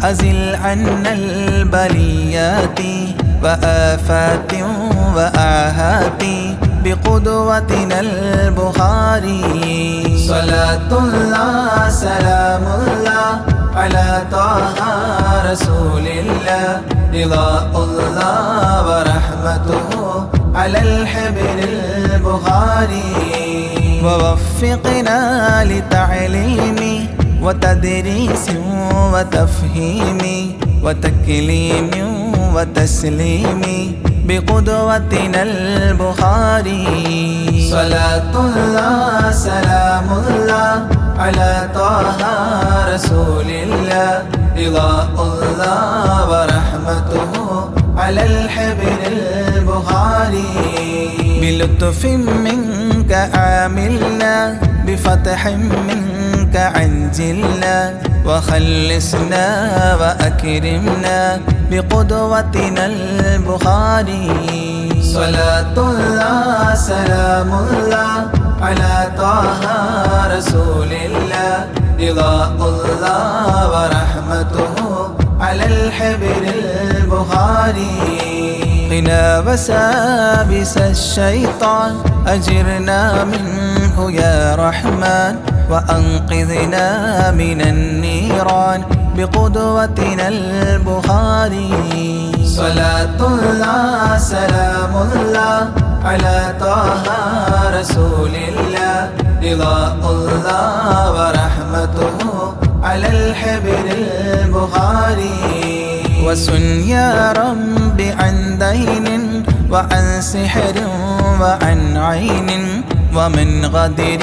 أزل عنا البليات وآفات وآهات بقدوتنا البخاري صلاة الله سلام الله على طه رسول الله رضاء الله ورحمته على الحبر البخاري ووفقنا لتعليم وتدريس وتفهيم وتكليم وتسليم بقدوتنا البخاري صلاة الله سلام الله على طه رسول الله رضاء الله ورحمته على الحبر البخاري بلطف منك عاملنا بفتح منك عجلنا وخلصنا وأكرمنا بقدوتنا البخاري صلاة الله سلام الله على طه رسول الله رضاء الله ورحمته على الحبر البخاري قنا وسابس الشيطان أجرنا منه يا رحمن وأنقذنا من النيران بقدوتنا البخاري صلاة الله سلام الله على طه رسول الله رضاء الله ورحمته على الحبر البخاري وسن يا رب عن دين وعن سحر وعن عين ومن غدر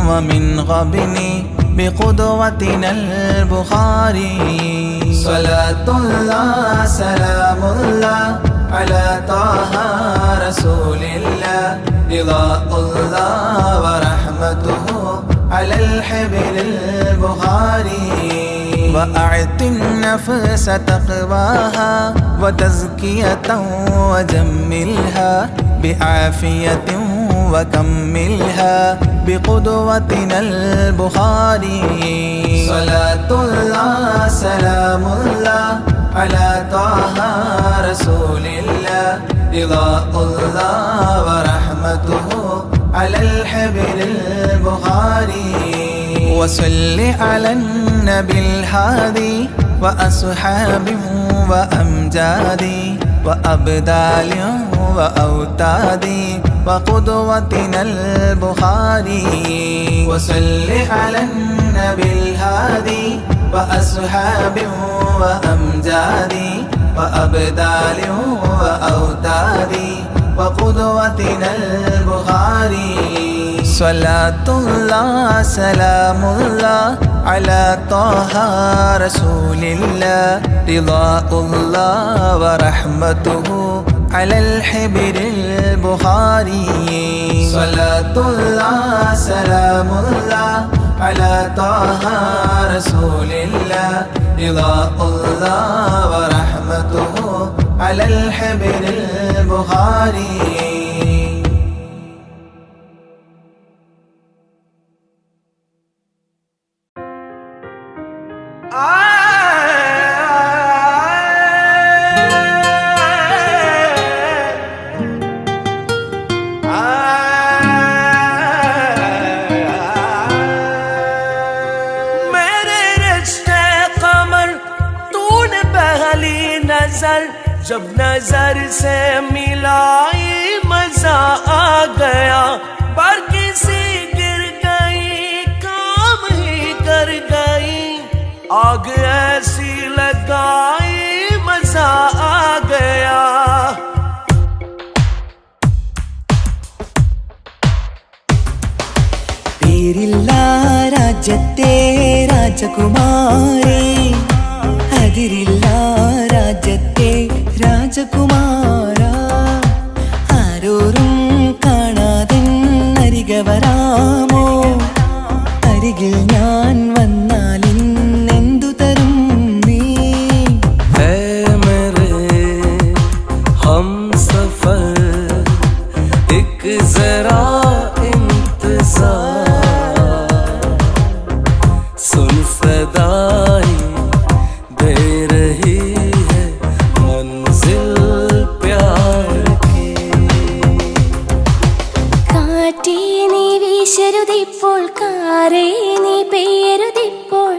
ومن غبن بقدوتنا البخاري صلاة الله سلام الله على طه رسول الله رضاء الله ورحمته على الحبر البخاري وأعط النفس تقواها وتزكية وجملها بعافية وكملها بقدوتنا البخاري صلاة الله سلام الله على طه رسول الله رضاء الله ورحمته على الحبر البخاري وصل على النبي الهادي وأصحاب وأمجاد وأبدال وأوتاد وقدوتنا البخاري وصل على النبي الهادي وأصحاب وأمجاد وأبدال وأوتاد وقدوتنا البخاري صلاة الله سلام الله على طه رسول الله رضاء الله ورحمته على الحبر البخاري صلاة الله سلام الله على طه رسول الله رضاء الله ورحمته على الحبر البخاري जब नजर से मिलाई मजा आ गया पर किसी गिर गई काम ही कर गई आग ऐसी लगाई मजा आ गया എതിരില്ല രാജ്യത്തെ രാജകുമാരി, അതിരില്ല രാജ്യത്തെ രാജകുമാര. ആരോരും കാണാതെ അരികെ വരാമോ? അരികിൽ ഞാൻ വന്നാൽ ഇന്നെന്തു തരും നീ? हम सफर एक जरा इंतजार, सुन सदाई दे रही है मंजिल प्यार की. കാറ്റേ നീ വീശരുതിപ്പോൾ, കാറേ നീ പെയ്യരുതിപ്പോൾ,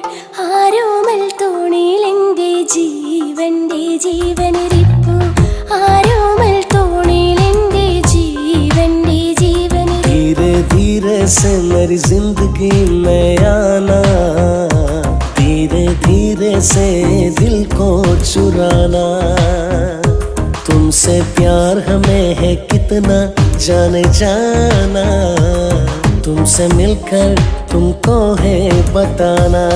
ആരോമൽ തോണിയിൽ എൻ്റെ ജീവന്റെ ജീവനിരിപ്പു. ആരോമൽ തോണിയിൽ എൻ്റെ ജീവന്റെ ജീവനിരിപ്പു. धीरे धीरे से मेरी जिंदगी में आना, धीरे धीरे से दिल को चुराना. तुमसे प्यार हमें है कितना जाने जाना, तुमसे मिलकर तुमको है बताना.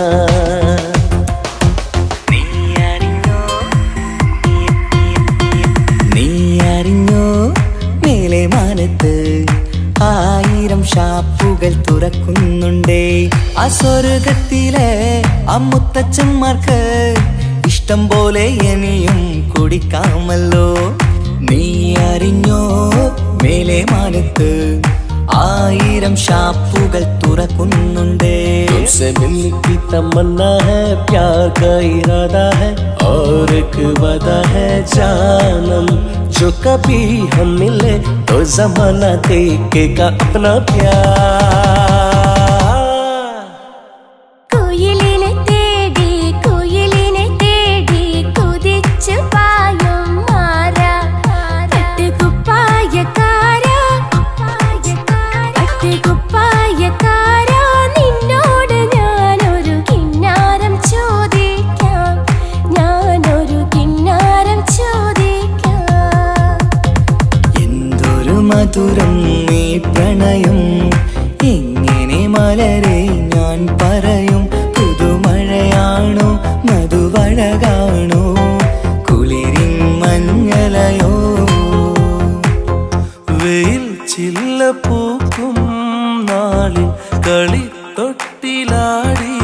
നീ അറിഞ്ഞോ മേലെ മാനത്ത് 1000 ഷാപ്പുകൾ തുറക്കുന്നുണ്ടേ. ആ സ്വർഗത്തിലെ അമ്മുത്തച്ഛന്മാർക്ക് ഇഷ്ടം പോലെ ഇനിയും കുടിക്കാമല്ലോ. നീ അറിഞ്ഞോ മേലെ മാനത്ത് 1000 ഷാപ്പുകൾ തുറക്കുന്നുണ്ടേ. तुमसे मिलने की तमन्ना है, प्यार का इरादा है और एक वादा है जानम. जो कभी हम मिले तो जमाना देखेगा अपना प्यार. കുയിലിനെ തേടി കുയിലിനെ തേടി കുതിച്ചു പായും മാറ, പട്ടുകുപ്പായക്കാര പട്ടുകുപ്പായക്കാര, നിന്നോട് ഞാനൊരു കിന്നാരം ചോദിക്കാം, ഞാനൊരു കിന്നാരം ചോദിക്കാം. എന്തൊരു മധുരം നീ പ്രണയം, എങ്ങനെ മലരെ ഞാൻ പറയും? പുതുമഴയാണോ മധുവഴകാണോ കുളിരിൻ മഞ്ഞലയോ? വെയിൽ ചില്ല പൂക്കും നാളിൽ കളി തൊട്ടിലാടി,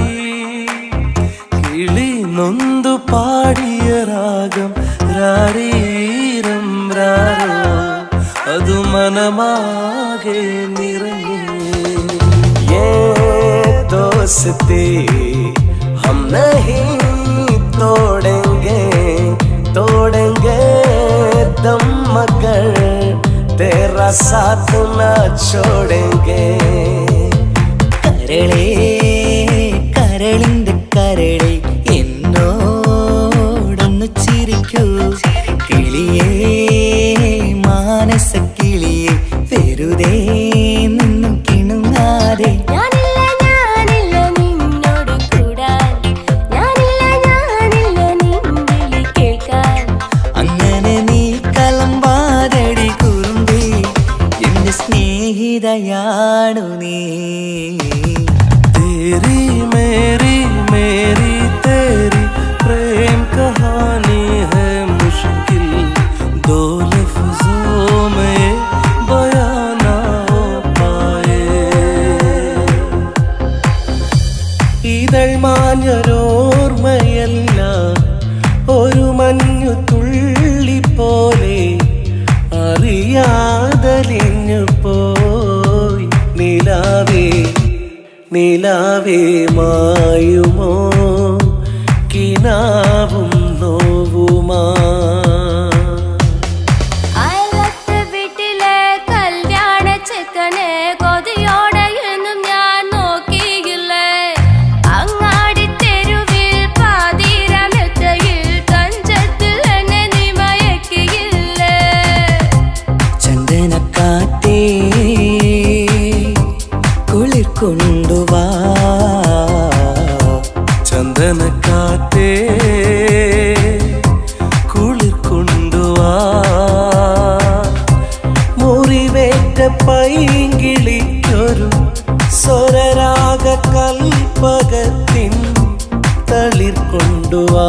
കിളി നൊന്തു പാടിയ രാഗം രാരീരം രാരോ, അതു മനമാകെ നിറഞ്ഞു. ये दोस्ती हम नहीं तोड़ेंगे, तोड़ेंगे दम मगर तेरा साथ न छोड़ेंगे. കരളേ കരളിന്റെ കരളെ എന്നോടൊന്നു ചിരിക്കൂ. കിളിയേ മാനസ കിളിയെ വെറുതെ നിന്നു കിണുങ്ങാതെ. ഞാനില്ല ഞാനില്ല നിന്നോട് കൂടാൻ, ഞാനില്ല ഞാനില്ല നിൻ വിളി കേൾക്കാൻ. അങ്ങനെ നീ കലമ്പാതടി കുറുമ്പി, എന്റെ സ്നേഹിതയാണു നീ. तेरी मेरी मेरी तेरी प्रेम कहानी है मुश्किल, दो लफ्जों में बयां ना हो पाए. ഇതൾ മാഞ്ഞൊരോർമ്മയല്ല, ഒരു മഞ്ഞു തുള്ളി പോലെ അറിയാതലിഞ്ഞു പോയി. നിലാവേ നിലാവേ മായുമോ കിനാവും നോവുമാ. അയലത്തെ വീട്ടിലെ കല്യാണ ചെക്കനെ കൊതിയോടെ എന്നും ഞാൻ നോക്കിയില്ലേ. അങ്ങാടി തെരുവിൽ പാതിരാമെത്തയിൽ തഞ്ചത്തിൽ എന്നെ നീ മയക്കിയില്ലേ. ചന്ദനക്കാറ്റേ കുളിർ കൊണ്ടുവാ, ചന്ദനക്കാറ്റേ കുളിർ കൊണ്ടുവാ. മുറിവേറ്റ പൈങ്കിളിക്കൊരു സ്വരരാഗ കൽപ്പകത്തിൻ തളിർ കൊണ്ടുവാ.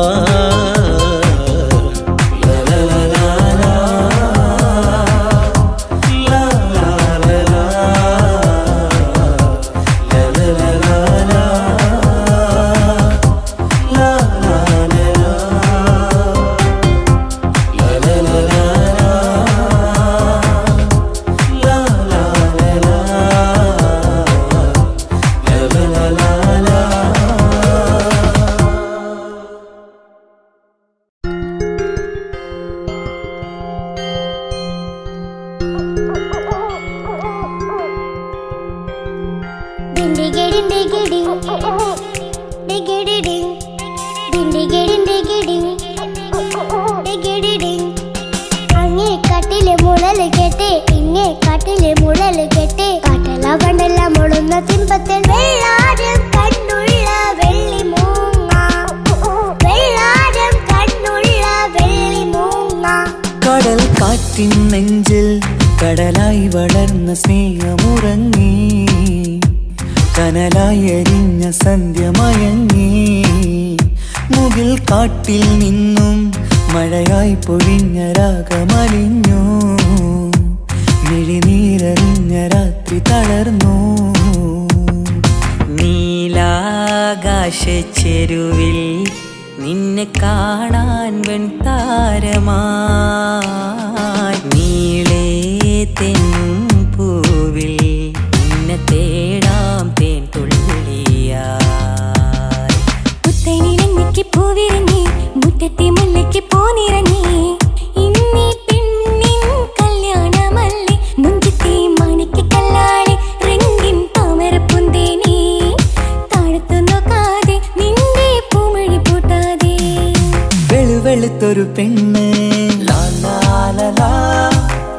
അങ്ങേ കാട്ടിലെ മുളല് കേട്ട് ഇങ്ങേ കാട്ടിലെ മുളല് കേട്ട് കാട്ടല പണ്ടല്ല മുളുന്ന സിംഹത്തിൽ വെള്ളാരം കണ്ണുള്ള വെള്ളിമൂങ്ങ, വെള്ളാരം കണ്ണുള്ള വെള്ളിമൂങ്ങ. കടൽ കാറ്റിൻ നെഞ്ചിൽ കടലായി വളർന്ന സ്നേഹമുറങ്ങി, കനലായി എരിഞ്ഞ സന്ധ്യ മയങ്ങി. മുകിൽ കാട്ടിൽ നിന്നും മഴയായി പൊഴിഞ്ഞ രാഗമലിഞ്ഞു, മിഴിനീരറിഞ്ഞ രാത്രി തളർന്നു. നീലാകാശച്ചെരുവിൽ നിന്നെ കാണാൻ വെൺതാരമായി, നീളേ തെന്നും പൂവിൽ നിന്നെ തേടാം തേൻ തുള്ളിയായി. പുത്തനിലഞ്ഞിക്ക് പൂവിറങ്ങി മുറ്റത്തെ മുല്ലയ്ക്ക് പോന്നിറങ്ങി, ഇന്നീ പെണ്ണിൻ കല്യാണമല്ലേ മുഞ്ചത്തെ മണിക്ക് കല്ലാളി റിങ്ങിൻ താമരപ്പുന്തേനി താഴത്തു നോക്കാതെ നിന്റെ പൂമഴി പൂട്ടാതെ. വെളുവെളുത്തൊരു പെണ്ണ് ലാലാലലാ,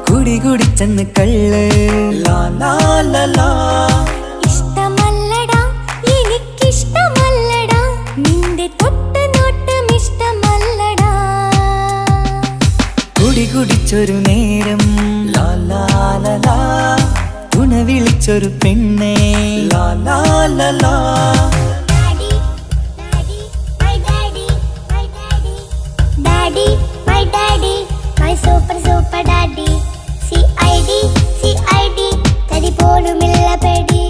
കുടി കുടിച്ചെന്ന് കള്ള് ലാലാലലാ. ഇഷ്ടമല്ലടാ എനിക്കിഷ്ടമല്ലടാ, നിന്റെ തൊട്ട നോട്ടം ഇഷ്ടമല്ലടാ. കുടി കുടിച്ചൊരു നേരം ലാലാലലാ, തുണ വിളിച്ചൊരു പെണ്ണെ ലാലാലലാ. Daddy, daddy, my daddy, my daddy, daddy, my daddy, my super super daddy. CID, CID, തടി പോലുമില്ല പേടി.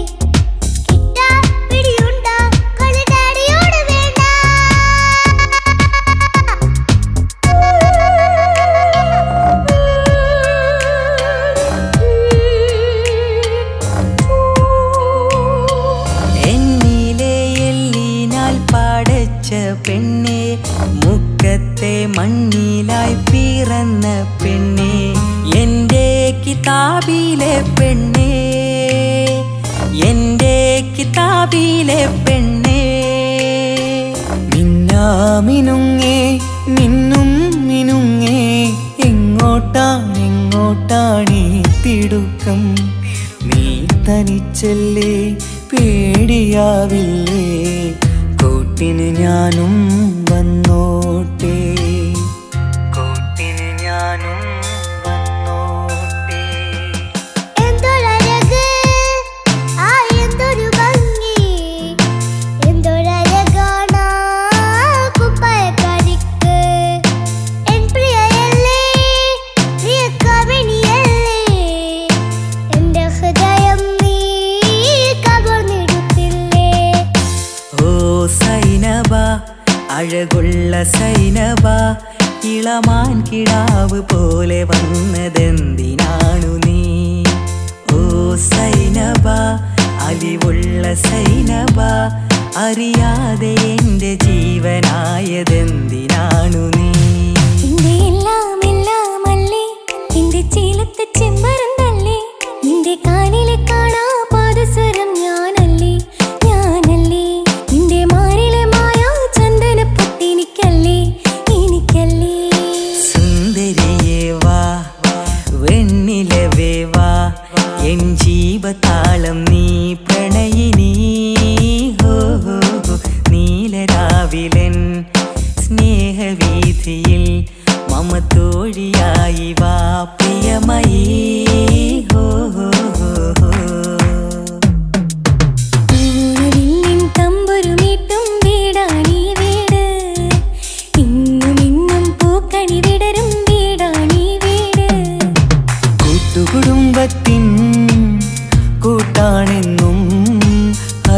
കിട്ടാ പിടിയുണ്ടാ കളി ഡാഡിയോട് വേണ്ട. എന്നിലെ എല്ലിനാൽ പടച്ച പെണ്ണെ, മുക്കത്തെ മണ്ണിലായി പിറന്ന പെണ്ണെ, എൻ്റെ കിതാബിലെ പെണ്ണെ, എൻ്റെ കിതാബിലെ പെണ്ണെ. മിന്നാമിനുങ്ങേ മിന്നും മിനുങ്ങേ, എങ്ങോട്ടാണെങ്ങോട്ടാണീ തിടുക്കം? നീ തനിച്ചല്ലേ പേടിയാവില്ലേ, കൂട്ടിന് ഞാനും വന്നോട്ടെ, കൂട്ടിന് ഞാനും വന്നോട്ടെ. എന്തൊരഴക്, ആ എന്തൊരു ഭംഗി, എന്തൊരഴകാണാ കുപ്പായക്കാരിക്ക്. എൻ പ്രിയയല്ലേ, പ്രിയ കവിണിയല്ലേ, എന്റെ ഹൃദയം നീ കവർന്നെടുത്തില്ലേ. ഓ സൈനബ, അഴകുള്ള സൈനബ, ഇളമാൻ കിടാവ് പോലെ വന്നതെന്തിനാണു നീ? ഓ സൈനബ, അലിവുള്ള സൈനബ, അറിയാതെ എൻ്റെ ജീവനായതെന്തിനാണു നീ? നിന്റെ എല്ലാം എല്ലാമല്ലേ, നിന്റെ ചീലത്തെ ചെമ്പരന്തല്ലേ, നിന്റെ കാലിലെ കാണാ പാദസരം ഞാനല്ലേ, ഞാനല്ലേ, നിന്റെ മാറിലെ മായാ ചന്ദനപ്പൊട്ടെനിക്കല്ലേ, എനിക്കല്ലേ. സുന്ദരിയേ വാ, വെണ്ണിലവേ വാ, എൻ ജീവതാളം നീ പ്രണയിനി. ഹോ ഹോ ഹോ, നീലരാവിലൻ സ്നേഹവീഥിയിൽ മമ തോഴിയായി വാ പ്രിയമയീ. ഹോ ഹോ ഹോ ഹോ.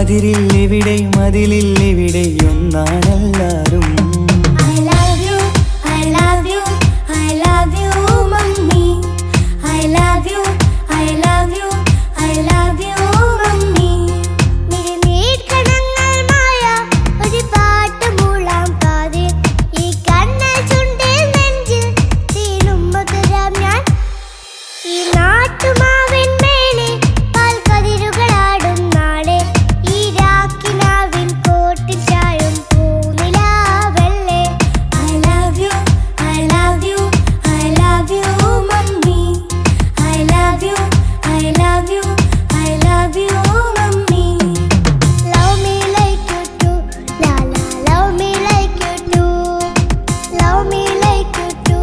അതിരില്ലെവിടെ മതിലില്ലെവിടെ ഒന്നാണെല്ലാരും. I love you, I love you, I love you, mummy. I love you, I love you, I love you, mummy. നീർക്കണങ്ങൾ മായ ഒരു പാട്ട് മൂളാം കാതിൽ, ഈ കണ്ണൽ ചുണ്ടിൽ നെഞ്ചിൽ തീരുമ്പോ തരാം ഞാൻ. ഈ നാട്ടുമാവിൻ മേലെ പാൽക്കതിരുകളാടും നാളെ, ഈ രാക്കിനാവിൻ കോട്ടിൽ ചായും പൂനിലാവല്ലേ. I love you, I love you, I love you, mummy. I love you, I love you, I love you, mummy. Love me like you do, la la. Love me like you do, love me like you do,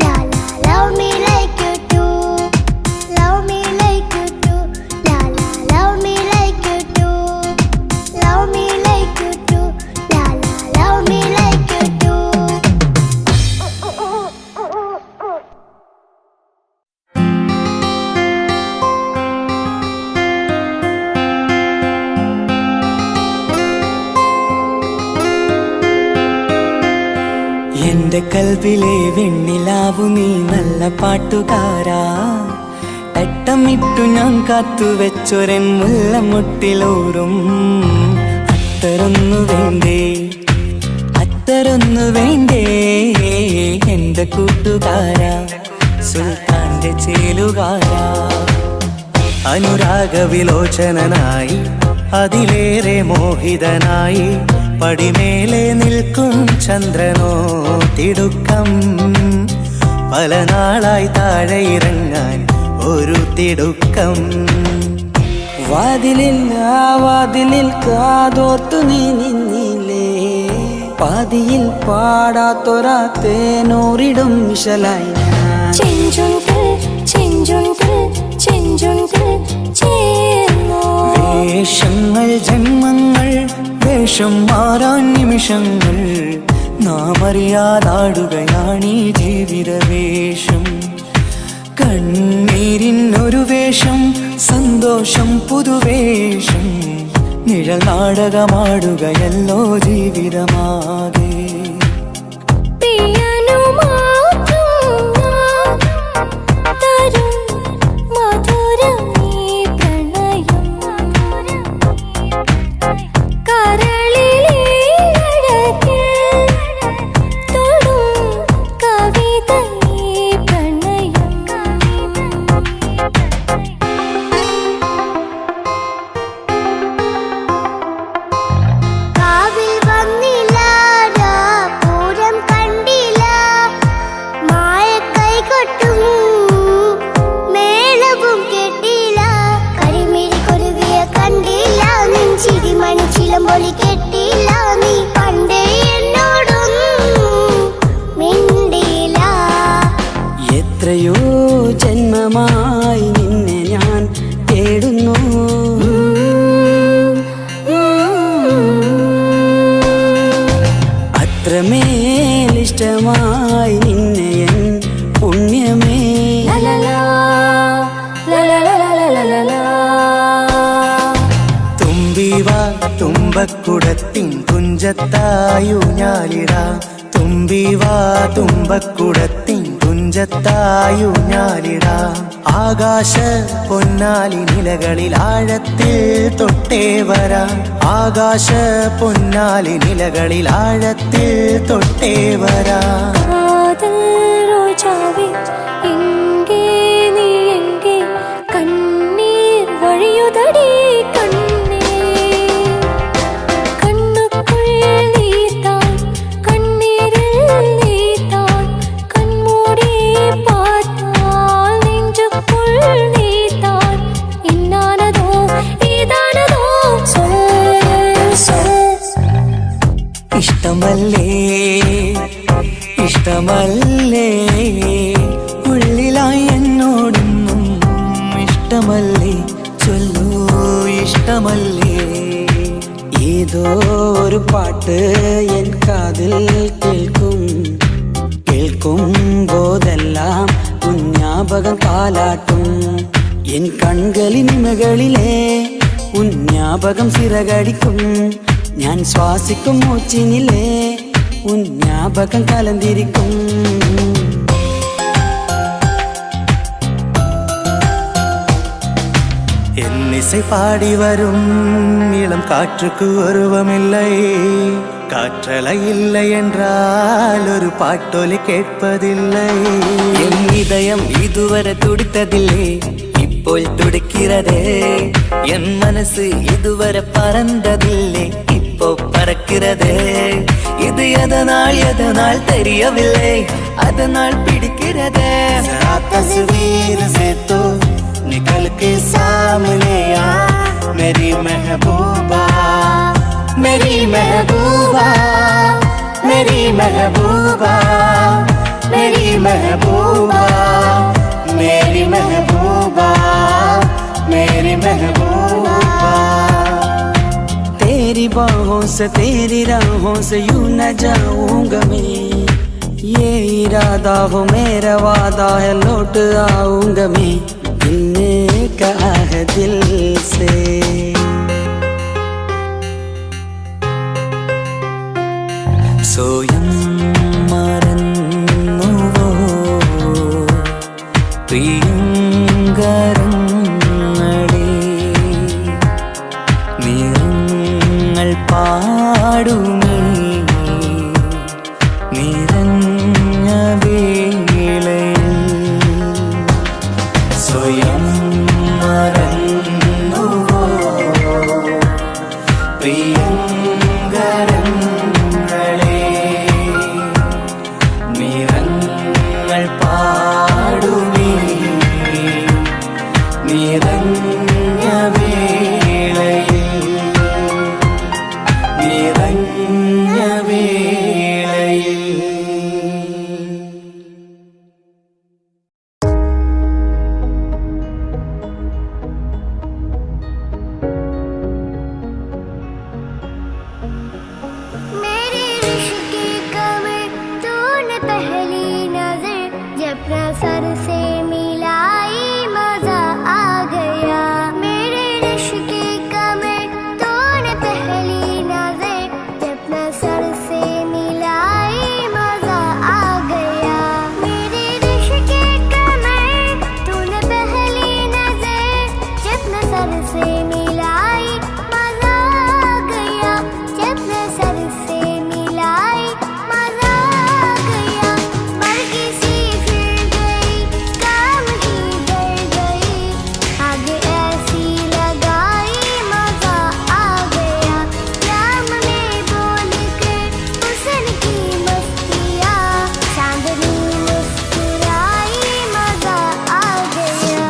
la la. Love me like you do, love me like you do, la la. Love me like you do, love me like you do, la la. Love me like you do. എന്റെ കൽവിലെ വെണ്ണിലാവു നീ നല്ല പാട്ടുകാരാ. തട്ടമിട്ടു ഞാൻ കാത്തുവെച്ചൊരൻ മുല്ലമുട്ടിലൂറും. അത്തരൊന്നു വേണ്ടേ അത്തരൊന്നു വേണ്ടേ എന്റെ കൂട്ടുകാരാ, സുൽത്താന്റെ ചേലുകാരാ. അനുരാഗവിലോചനായി അതിലേറെ മോഹിതനായി പടിമേലെ നിൽക്കും ചന്ദ്രനോ തിടുക്കം. പല നാളായി താഴെ ഇറങ്ങാൻ ഒരു തിടുക്കം. വാതിലിൽ കാതോർത്തു നീ നിന്നില്ലേ, പാതിയിൽ പാടാത്തൊരാ തേനൂറിടും മിശലായി ഞാൻ. ചെഞ്ചുണ്ടിൽ ചെഞ്ചുണ്ടിൽ ചെഞ്ചുണ്ടിൽ ചേർന്നോ. വേഷങ്ങൾ ജന്മങ്ങൾ വേഷം മാറാൻ നിമിഷങ്ങൾ, നാം അറിയാതാടുകയാണീ ജീവിതവേഷം. കണ്ണീരിനൊരു വേഷം സന്തോഷം പുതുവേഷം, നിഴൽ നാടകമാടുകയല്ലോ ജീവിതമാകെ. പ്രിയനു മാത്രം ഞാൻ തരും മധുരം ഈ പ്രണയം. കരളിലെ അഴകിൽ തൊടും കവിത ഈ പ്രണയം. കാവിൽ വന്നില്ല പൂരം കണ്ടില്ല, മായക്കൈ കൊട്ടും മേളവും കെട്ടില്ല. കരിമിഴി കൊരുവിയ കണ്ടില്ല, നെഞ്ചിരി മണിച്ചിലമ്പൊലി കെട്ടില്ല. നീ പണ്ടേ എന്നോടൊന്നും മിണ്ടില്ല. എത്രയോ ജന്മമായി നിന്നെ ഞാൻ തേടുന്നു, അത്രമേലിഷ്ടമായി നിന്നെ എൻ പുണ്യമേ. ലലലാ, ലലലലലലലലാ. തുമ്പിവാ തുമ്പക്കുടത്തിൻ തുഞ്ചത്തായൂഞ്ഞാലിടാ. തുമ്പിവാ തുമ്പക്കുടത്തിൻ തുഞ്ചത്തായൂഞ്ഞാലിടാ. ആകാശ പൊന്നാലി നിലകളിൽ ആഴത്തിൽ തൊട്ടേ വരാം. ആകാശ പൊന്നാലി നിലകളിൽ ആഴത്തിൽ തൊട്ടേ വരാം. കാതൽ രോജാവേ എങ്കേ നീ എങ്കേ, കണ്ണീർ വഴിയുതടി കണ്ണേ. കണ്ണുക്കുൾ നീത്താൻ കണ്ണീരിൽ നീത്താൻ, കൺമൂടി பார்த்தால் നെഞ്ചുക്കുൾ നീത്താൻ. ഇന്നാനതോ ഇതാനതോ சொல் சொல். ഇഷ്ടമല്ലേ ഇഷ്ടമല്ലേ ഉള്ളിലായി എന്നോടൊന്നും ഇഷ്ടമല്ലേ, ചൊല്ലൂ ഇഷ്ടമല്ലേ. ഏതോ ഒരു പാട്ട് എൻ കാതിൽ കേൾക്കും പോതെല്ലാം കുഞ്ഞാപകം കാലാട്ടും. എൻ കൺകളിനിമകളിലെ ഉൻ ஞாபகம் சிறகடிக்கும் ഞാൻ ശ്വാസിക്കും മൂച്ചിനിലേ ഉൻ ஞாபகம் കലന്തിരിക്കും என்னிசை பாடி வரும் இளம் காற்றுக்கு உருவமில்லை காற்றலை இல்லை என்றால் ஒரு பாட்டொலி கேட்பதில்லை என் இதயம் இதுவரை துடித்ததில்லை ഇപ്പോൾ துடிக்கிறதே என் மனசு இதுவரை பறந்ததில்லை இப்போ பறக்கிறதே இது எதனால் தெரியவில்லை அதனால் பிடிக்கிறதே तस्वीर से तो निकल के सामने आ मेरी महबूबा मेरी महबूबा मेरी महबूबा मेरी महबूबा मेरी महबूबा मेरी महबूबा तेरी बाहों से तेरी राहों से यूं न जाऊंगा मैं ये इरादा हो मेरा वादा है लौट आऊंगा मैं दिल ने कहा है दिल से സ്വയം മറന്നുവോ പ്രിയങ്കരങ്ങളെ നിറങ്ങൾ പാടുമേ നിറഞ്ഞ വേളയിൽ സ്വയം മറന്നുവോ പ്രിയങ്കരങ്ങളെ നിറങ്ങൾ പാടുമേ നിറഞ്ഞ വേളയിൽ നിറഞ്ഞ വേളയിൽ मेरे इश्क की कमर तूने पहली नजर जब ना सर से मिलाई मजा आ गया मेरे इश्क की कमर तूने पहली नजर जब ना सर से मिलाई मजा आ गया मेरे इश्क की कमर तूने पहली नजर जब ना सर से मिलाई मजा आ गया जब ना सर से मिलाई मजा आ गया मरगी सी फिर गई काम ही डर गई आगे ऐसी लगाई मजा आ गया जाम में बोल कर हुस्न की मस्तियाँ चांदनी मुस्कुराई मजा आ गया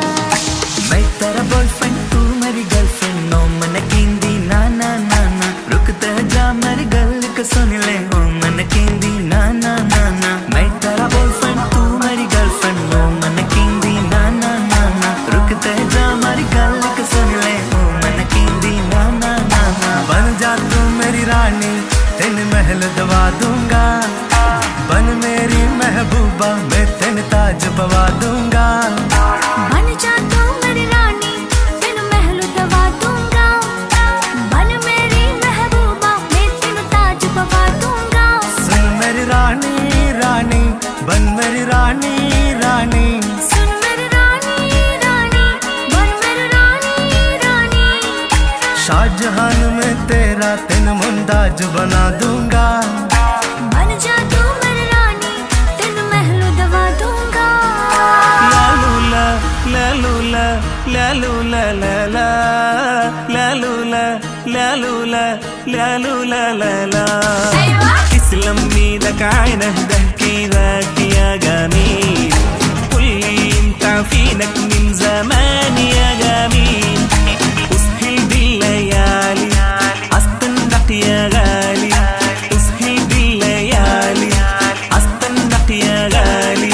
मैं तेरा बॉयफ्रेंड तू मेरी गर्लफ्रेंड नो मन केंदी ना ना ना ना रुकते जा मेरी गल को सुन ले ओ मन केंदी ना ना ना ना मैं तेरा बॉयफ्रेंड तू मेरी गर्लफ्रेंड नो मन केंदी ना ना ना ना रुकते जा मेरी गल को सुन ले ओ मन केंदी ना ना ना ना बन जा तू मेरी रानी तेन महल दवा दूंगा बन मेरी महबूबा मैं तेन ताज पवा दूंगा बन जा तू मेरी रानी तेनु महल दवा दूंगा बन मेरी महबूबा मैं तेनु ताज पवा दूंगा सुन मेरी रानी रानी बन मेरी रानी रानी सुन मेरी रानी रानी बन मेरी रानी रानी शाहजहान में तेरा तेन मुमताज बना दूंगा बन जा तू मेरी रानी तेनु महल दवा दूंगा लालूला लालूला लालूला लाला लालूला लालूला लालूला लाला تسلم ايدك عينه ضحكي ذاك يا جميل قول لي انت فينك من زمان يا جميل اسهل بالليالي استنقع يا غالي اسهل بالليالي استنقع يا غالي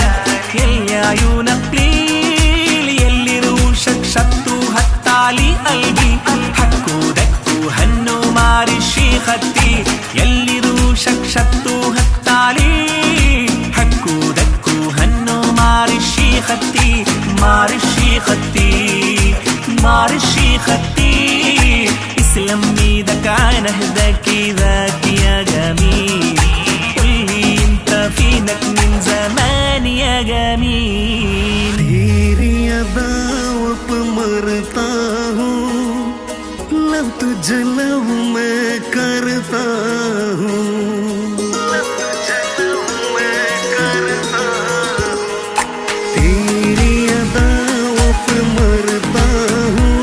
يلي عيونك ليل يلي روشك شطوا هالتالي قلبي حكوا دكوا هنوا معرشي خدي يلي روشك شطوا هالتالي حكوا دكوا هنوا معرشي خدي معرشي خدي معرشي خدي تسلم ايدك على هداكي ذاك يا جميل قولي انت فينك من زمان يا جميل तेरी अदाओं पे मरता हूँ लव तुझे लव मैं करता हूँ तेरी अदाओं पे मरता हूँ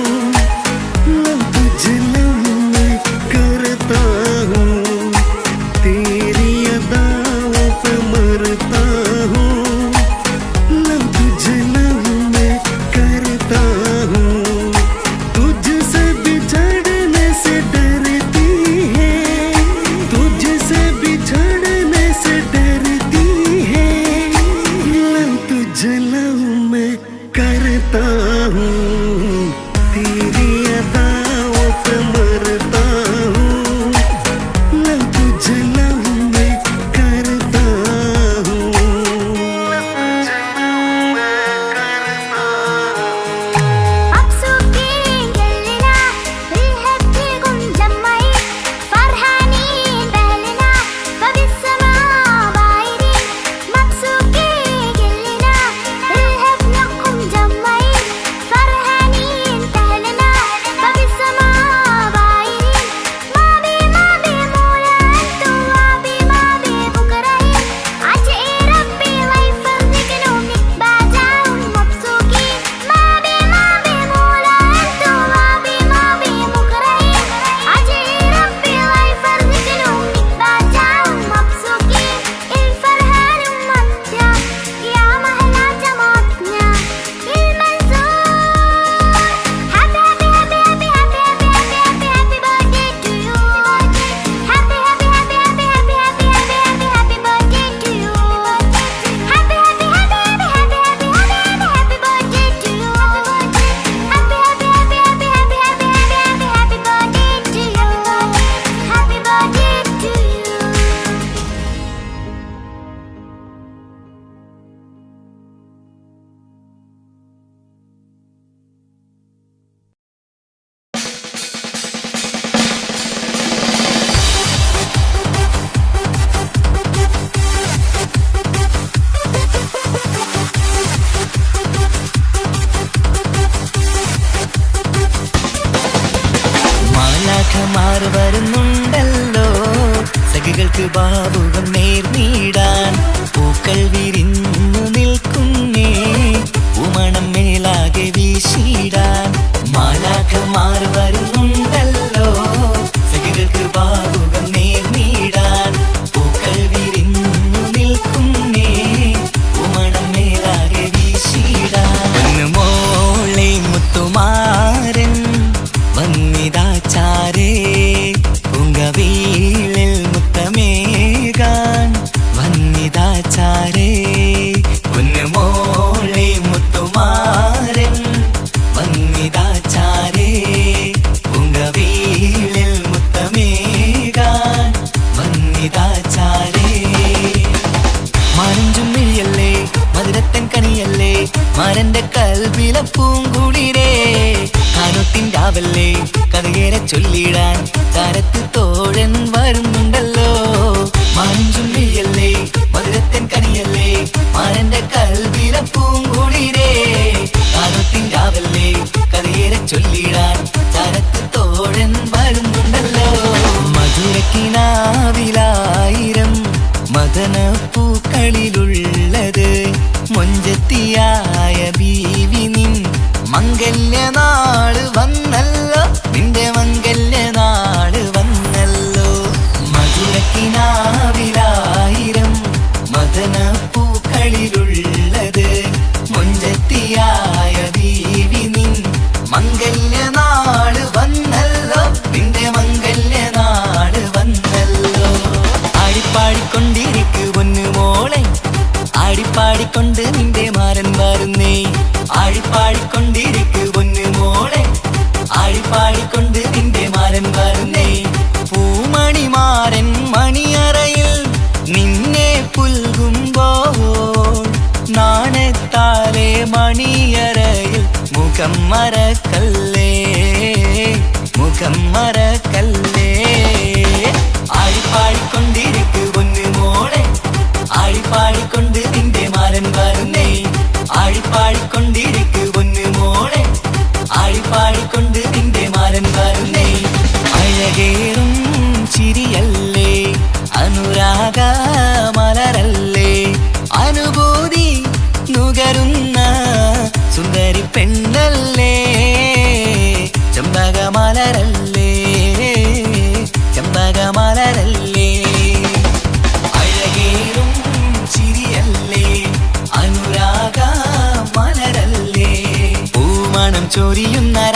लव तुझे लव मैं करता हूँ तेरी अदाओं पे मरता हूँ लव तुझे लव मैं करता हूँ तुझसे बिछड़ने से डरती है तुझसे बिछड़ने से डरती है लव तुझे लव मैं करता हूँ तेरी अदाओं पे मरता हूँ लव तुझे लव मैं करता हूँ مبسوطين كلنا بالهبتكم مجمعين فرحانين بأهلنا فبالسماء بايرين مبسوطين كلنا بالهبتكم مجمعين فرحانين بأهلنا فبالسماء بايرين ما بي مولا انتو ما بي بكرهين عجئي ربي لا يفرقنا ونتبادل مبسوطين ما بي مولا انتو ما بي بكرهين عجئي ربي لا يفرقنا ونتبادل مبسوطين الفرحان ومتنا يا مهلا جمعتنا المنصور happy birthday to you happy birthday to you happy birthday to you happy birthday to you happy birthday to you മാലാഖമാർ വരുന്നുണ്ടല്ലോ സഖികൾക്ക് ബാബുകം നേർന്നിടാൻ പൂക്കൾ വിരിഞ്ഞു നിൽക്കുന്നേ പൂമണം മേലാകെ വീശിടാൻ മാലാഖമാർ വരുന്നുണ്ടല്ലോ സഖികൾക്ക് ബാബുകം നേർന്നിടാൻ പൂക്കൾ വിരിഞ്ഞു നിൽക്കുന്നേ പൂമണം മേലാകെ വീശിടാൻ മോളെ മുത്തുമാരൻ വന്നിതാചാരേ പൂങ്കവീളിൽ മുത്തമേകാൻ വന്നിതാചാരേ പൊന്നുമോളെ മുത്തുമാരൻ വന്നിതാചാരേ പൂങ്കവീളിൽ മുത്തമേകാൻ വന്നിതാചാരേ മാനഞ്ചുമ്മിഴിയല്ലേ മധുരത്തൻ കനിയല്ലേ മാരന്റെ കൽവിലെ പൂങ്കുളിരേ കാനൊത്തിൻ രാവല്ലേ കഥയേറെ ചൊല്ലിടാൻ താരത്ത് തോഴൻ വരുന്നുണ്ടല്ലോ മാനഞ്ചുമ്മിഴിയല്ലേ മധുരത്തൻ കനിയല്ലേ മാരന്റെ കൽവിലെ പൂങ്കുളിരേ കാനൊത്തിൻ രാവല്ലേ കഥയേറെ ചൊല്ലിടാൻ താരത്ത് തോഴൻ വരുന്നുണ്ടല്ലോ മധുരക്കിനാവിലായിരം മദനപ്പൂക്കളിലുള്ളത് മൊഞ്ചത്തിയായ ബീവി നിൻ മംഗല്യനാള് വന്നല്ലോ നിന്റെ മംഗല്യനാള് വന്നല്ലോ മധുരക്കിനാവിലായിരം മദനപ്പൂക്കളിലുള്ളത് മൊഞ്ചത്തിയായ ബീവി നിൻ മംഗല്യനാള് വന്നല്ലോ നിന്റെ മംഗല്യനാള് വന്നല്ലോ ആടിപ്പാടിക്കൊണ്ടിരിക്കു പൊന്നു മോളെ ആടിപ്പാടിക്കൊണ്ട് നിന്റെ മാരൻ വരുന്നേ ആടിപ്പാടിക്കൊണ്ടിരിക്കു പൊന്നു മോളെ ആടിപ്പാടിക്കൊണ്ട് നിന്റെ മാരൻ വരുന്നേ പൂമണിമാരൻ മണിയറയിൽ നിന്നെ പുൽകുമ്പോൾ നാണത്താലെ മണിയറയിൽ മുഖം മറക്കല്ലേ മുഖം മറ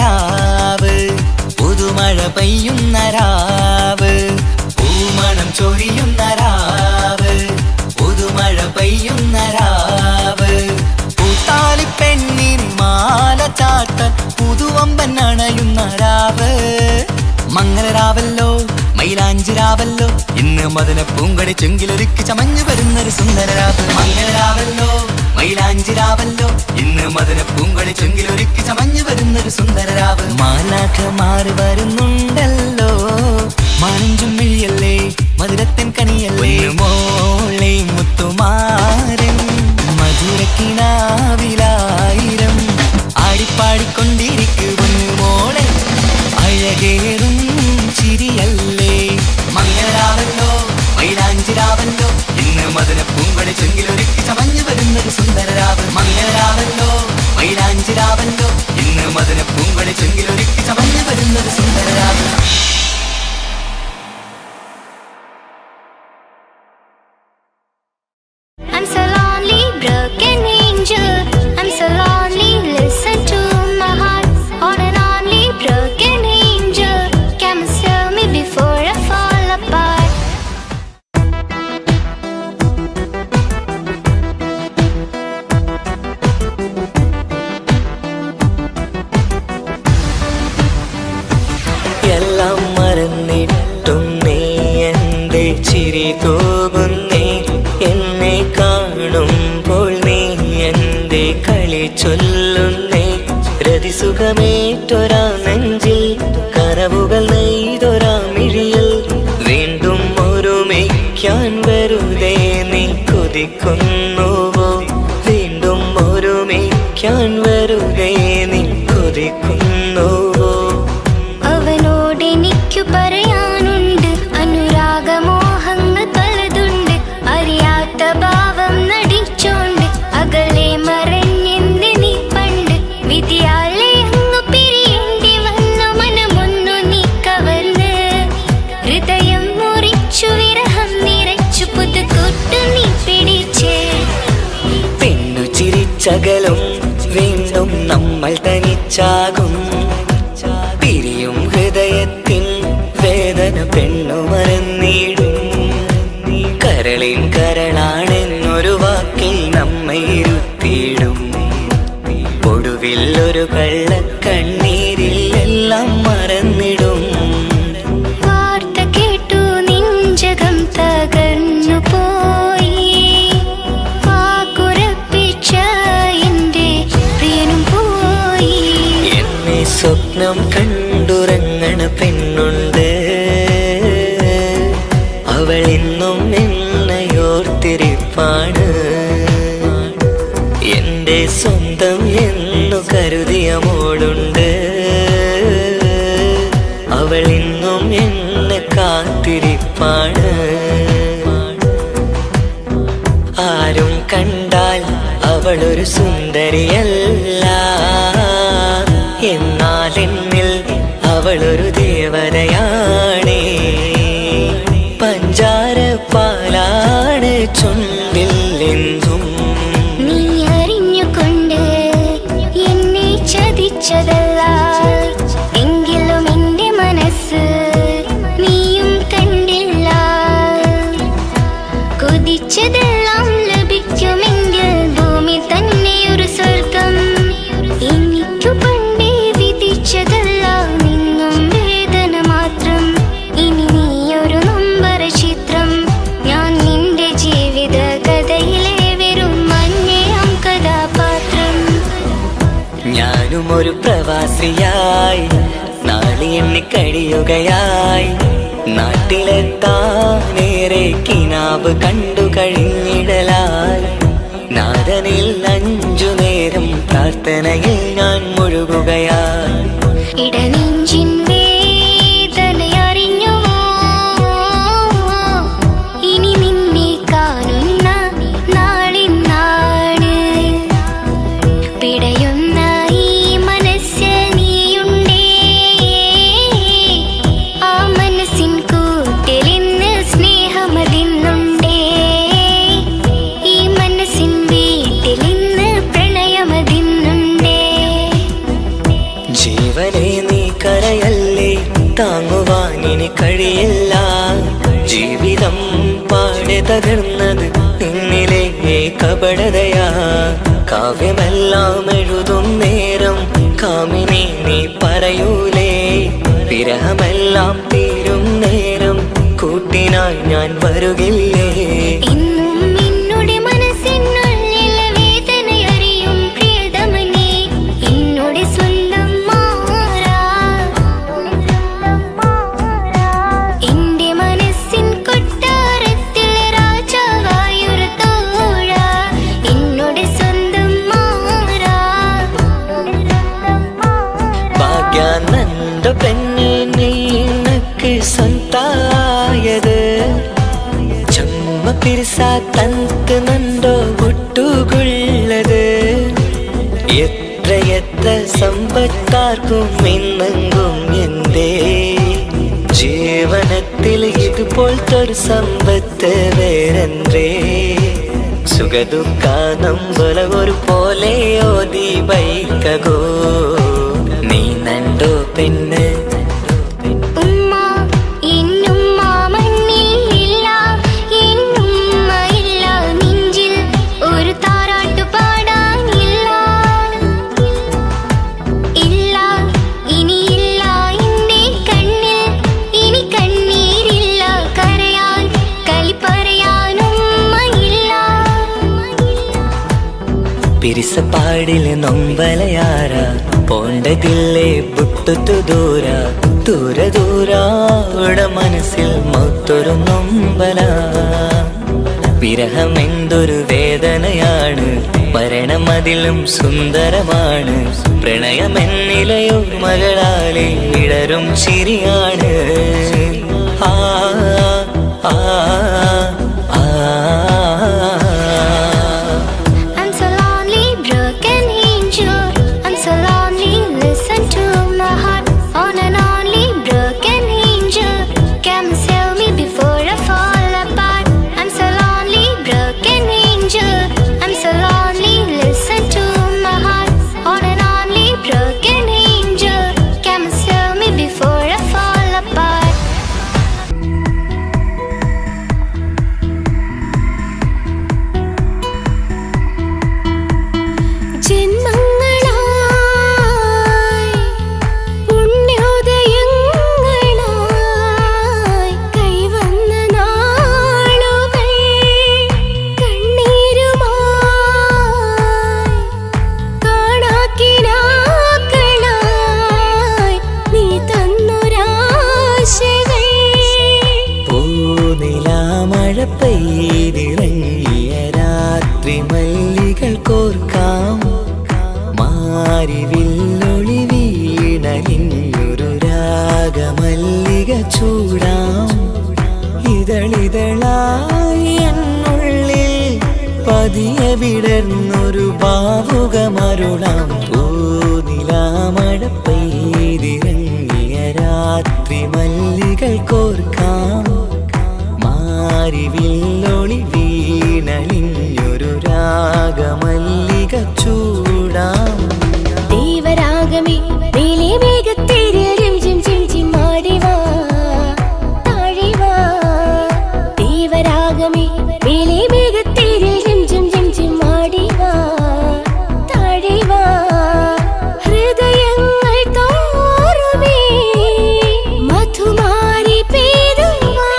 രാവ്, പുതുമഴ പെയ്യുന്ന രാവ്, പൂമണം ചൊരിയുന്ന രാവ്, പുതുമഴ പെയ്യുന്ന രാവ്, പൂത്താലി പെണ്ണിൻ മാല ചാത്തൻ പുതുവമ്പൻ അണയുന്ന രാവ്. മംഗളരാവല്ലോ മൈലാഞ്ചിരാവല്ലോ ഇന്ന് മദന പൂങ്കടി ചെങ്കിലൊരുക്കി ചമഞ്ഞു വരുന്നൊരു സുന്ദരരാവ്. മംഗളരാവല്ലോ മൈലാഞ്ചിരാവല്ലോ ഇന്ന് മദന പൂങ്കടി ചെങ്കിലൊരുക്കി ചമഞ്ഞു വരുന്നൊരു സുന്ദരരാവ്. മാലാഖമാര് വരുന്നുണ്ടല്ലോ, മാനഞ്ചും മിഴിയല്ലേ മധുരത്തിൻ കനിയല്ലേ, മോളെ മുത്തുമാരൻ മധുരക്കിനാവിലായിരം ആടിപ്പാടിക്കൊണ്ടിരിക്കുന്നു മോളെ, അഴകേറും ചിരിയല്ലേ. മംഗളരാവല്ലോ മൈലാഞ്ചിരാവല്ലോ ഇന്ന് മദന പൂങ്കടി ചെങ്കിലൊരുക്കി ചമഞ്ഞു വരുന്നൊരു സുന്ദരരാവ്. മംഗളരാവല്ലോ മൈലാഞ്ചിരാവല്ലോ ഇന്ന് മദന പൂങ്കടി ചെങ്കിലൊരുക്കി ചമഞ്ഞു വരുന്നൊരു സുന്ദരരാവ്. I'm so lonely, broken angel. I'm so lonely, listen to my heart. On and only, broken angel. Come and save me before I fall apart. എല്ലാം മറന്നിട്ടും നീ എൻ്റെ ചിരി തൂകുന്നേ, എന്നെ കാണുമ്പോൾ നീ എൻ്റെ കളി ചൊല്ലുന്നേ, രതിസുഖമേറ്റൊരാ നെഞ്ചിൽ കനവുകൾ നെയ്തൊരാ മിഴിയിൽ വീണ്ടും ഒരുമിക്കാൻ വെറുതെ നീ കൊതിക്കുന്നുവോ, വീണ്ടും ഒരുമിക്കാൻ വെറുതെ നീ കൊതിക്കുന്നുവോ. അവനോടെനിക്കു പറയാനുണ്ട് അനുരാഗമോഹങ്ങൾ പലതുണ്ട്, അറിയാത്ത ഭാവം നടിച്ചോണ്ട് അകലെ മറഞ്ഞെന്ത് നീ പണ്ട്, വിധിയാലെ അങ്ങ് പിരിയേണ്ടി വന്നു മനമൊന്നു നീ കവർന്ന്, ഹൃദയം മുറിച്ചു വിരഹം നിറച്ചു പുതുകൂട്ടു നീ പിടിച്ച്. പെണ്ണു ചിരിച്ചകലും വീണ്ടും നമ്മൾ തനിച്ചാകും, പിരിയും ഹൃദയത്തിൻ വേദന പെണ്ണു മറന്നിടും, കരളിൻ കരളാണെന്നൊരു വാക്കിൽ നമ്മെ ഇരുത്തിയിടും, ഒടുവിൽ ഒരു കള്ളക്കണ്ണീരിൽ എല്ലാം മറന്നിടും. വാർത്ത കേട്ടു നെഞ്ചകം തകർന്നു പോയി, വാക്കുറപ്പിച്ച എന്റെ പ്രിയനും പോയി. എന്നെ സ്വപ്നം കണ്ടുറങ്ങണ പെണ്ണുണ്ട്, അവൾ ഇന്നും എന്നയോർത്തിരിപ്പാണ്, എന്റെ സ്വന്തം എന്നു കരുതിയ മോളുണ്ട്, അവൾ ഇന്നും എന്നെ കാത്തിരിപ്പാണ്. ആരും കണ്ടാൽ അവളൊരു സുന്ദരിയല്ല, എന്നാൽ എന്നിൽ അവളൊരു ദേവതയാണേ, പഞ്ചാര പാലാണ് ചുണ്ടിൽ എന്നും. നീ അറിഞ്ഞുകൊണ്ട് എന്നെ ചതിച്ചതല്ല, എങ്കിലും എന്റെ മനസ്സ് നീയും കണ്ടില്ല, കൊതിച്ചതെല്ലാം ലഭിക്കുമെങ്കിൽ ഭൂമി തന്നെയൊരു സ്വർഗം, എനിക്കു പണ്ടേ വിധിച്ചതല്ല നിന്നും വേദന മാത്രം, ഇനി നീയൊരു നൊമ്പര ചിത്രം, ഞാൻ നിന്റെ ജീവിത കഥയിലെ വെറും മഞ്ഞയാം കഥാപാത്രം. ഞാനും ഒരു പ്രവാസിയായി നാളെ എണ്ണി കഴിയുകയായി, നാട്ടിലെത്താനേറെ കിനാവ് കണ്ടു കഴിഞ്ഞിടലായി, നാഥനിൽ 5 നേരം പ്രാർത്ഥനയിൽ ഞാൻ മുഴുകുകയായി. ഇടനെഞ്ചിൻ വേദനയറിഞ്ഞുവോ, ഇനി നിന്നെ കാണുന്ന നാളിന്നാണ്, പിടയുന്ന ഈ മനസ്സ് നീയുണ്ടേ, ആ മനസ്സിൻ കൂട്ടിലിന്ന് സ്നേഹമതിന്നുണ്ടേ, ഈ മനസ്സിൻ വീട്ടിലിന്ന് പ്രണയമതിന്നുണ്ടേ. ജീവൻ ജീവനെ നീ കരയല്ലേ, താങ്ങുവാനിനി കഴിയില്ല. ജീവിതം പാടെ തകർന്നത് നിന്നിലെ കപടതയാ. കാവ്യമെല്ലാം എഴുതും നേരം കാമിനി നീ പറയൂലേ, വിരഹമെല്ലാം തീരും നേരം കൂട്ടിനായി ഞാൻ വരുകില്ലേ. നന്റെ പെണ്ണെ നീനക്ക് സ്വന്തായത്, ചുമ്മ പിരിസാ തനക്ക് നണ്ടോ ഒട്ടുകൊള്ളത്. എത്ര സമ്പത്താർക്കും ഇന്നെങ്കും എന്തേ ജീവനത്തിൽ ഇതുപോലത്തൊരു സമ്പത്ത് വേറെന്തേ. സുഖദുഃഖാനം ഒരു പോലെ ഓതി ബൈക്കകോ നീ നണ്ടോ പെണ്ണ്. പിരിസപ്പാടില് നൊമ്പലയാര പോണ്ടതില്ലേ വിട്ടുത്തു ദൂര ദൂര ദൂരാടെ മനസ്സിൽ മൊത്തൊരു നൊമ്പല. വിരഹം എന്തൊരു വേദനയാണ്, മരണം അതിലും സുന്ദരമാണ്. പ്രണയമെന്നിലയോ മകളാലെ ഇടരും ചിരിയാണ്. ആ ആ ആ പെയ്തിറങ്ങിയ രാത്രി മല്ലികൾ കോർക്കാം, മാരിവില്ലൊളി വീണലിഞ്ഞൊരു രാഗമല്ലിക ചൂടാം. ഇതളിതളായി എന്നുള്ളിൽ പതിയെ വിടർന്നൊരു ഭാവുകമരുളാം. പൂനിലാമഴ പെയ്തിറങ്ങിയ രാത്രി മല്ലികൾ കോർക്കാം, മാരിവില്ലൊളി വീണലിഞ്ഞൊരു രാഗമല്ലിക ചൂടാം. ദേവരാഗമേ നീലേ മേഘത്തേരിൽ ചിം ചിം ചിം മാറിവാ താഴിവാ. ദേവരാഗമേ നീലേ മേഘത്തേരിൽ ചിം ചിം ചിം ചിം മാറിവാ താഴിവാ. ഹൃദയങ്ങൾ തോറുമേ മധുമാരി പെയ്തുവാ.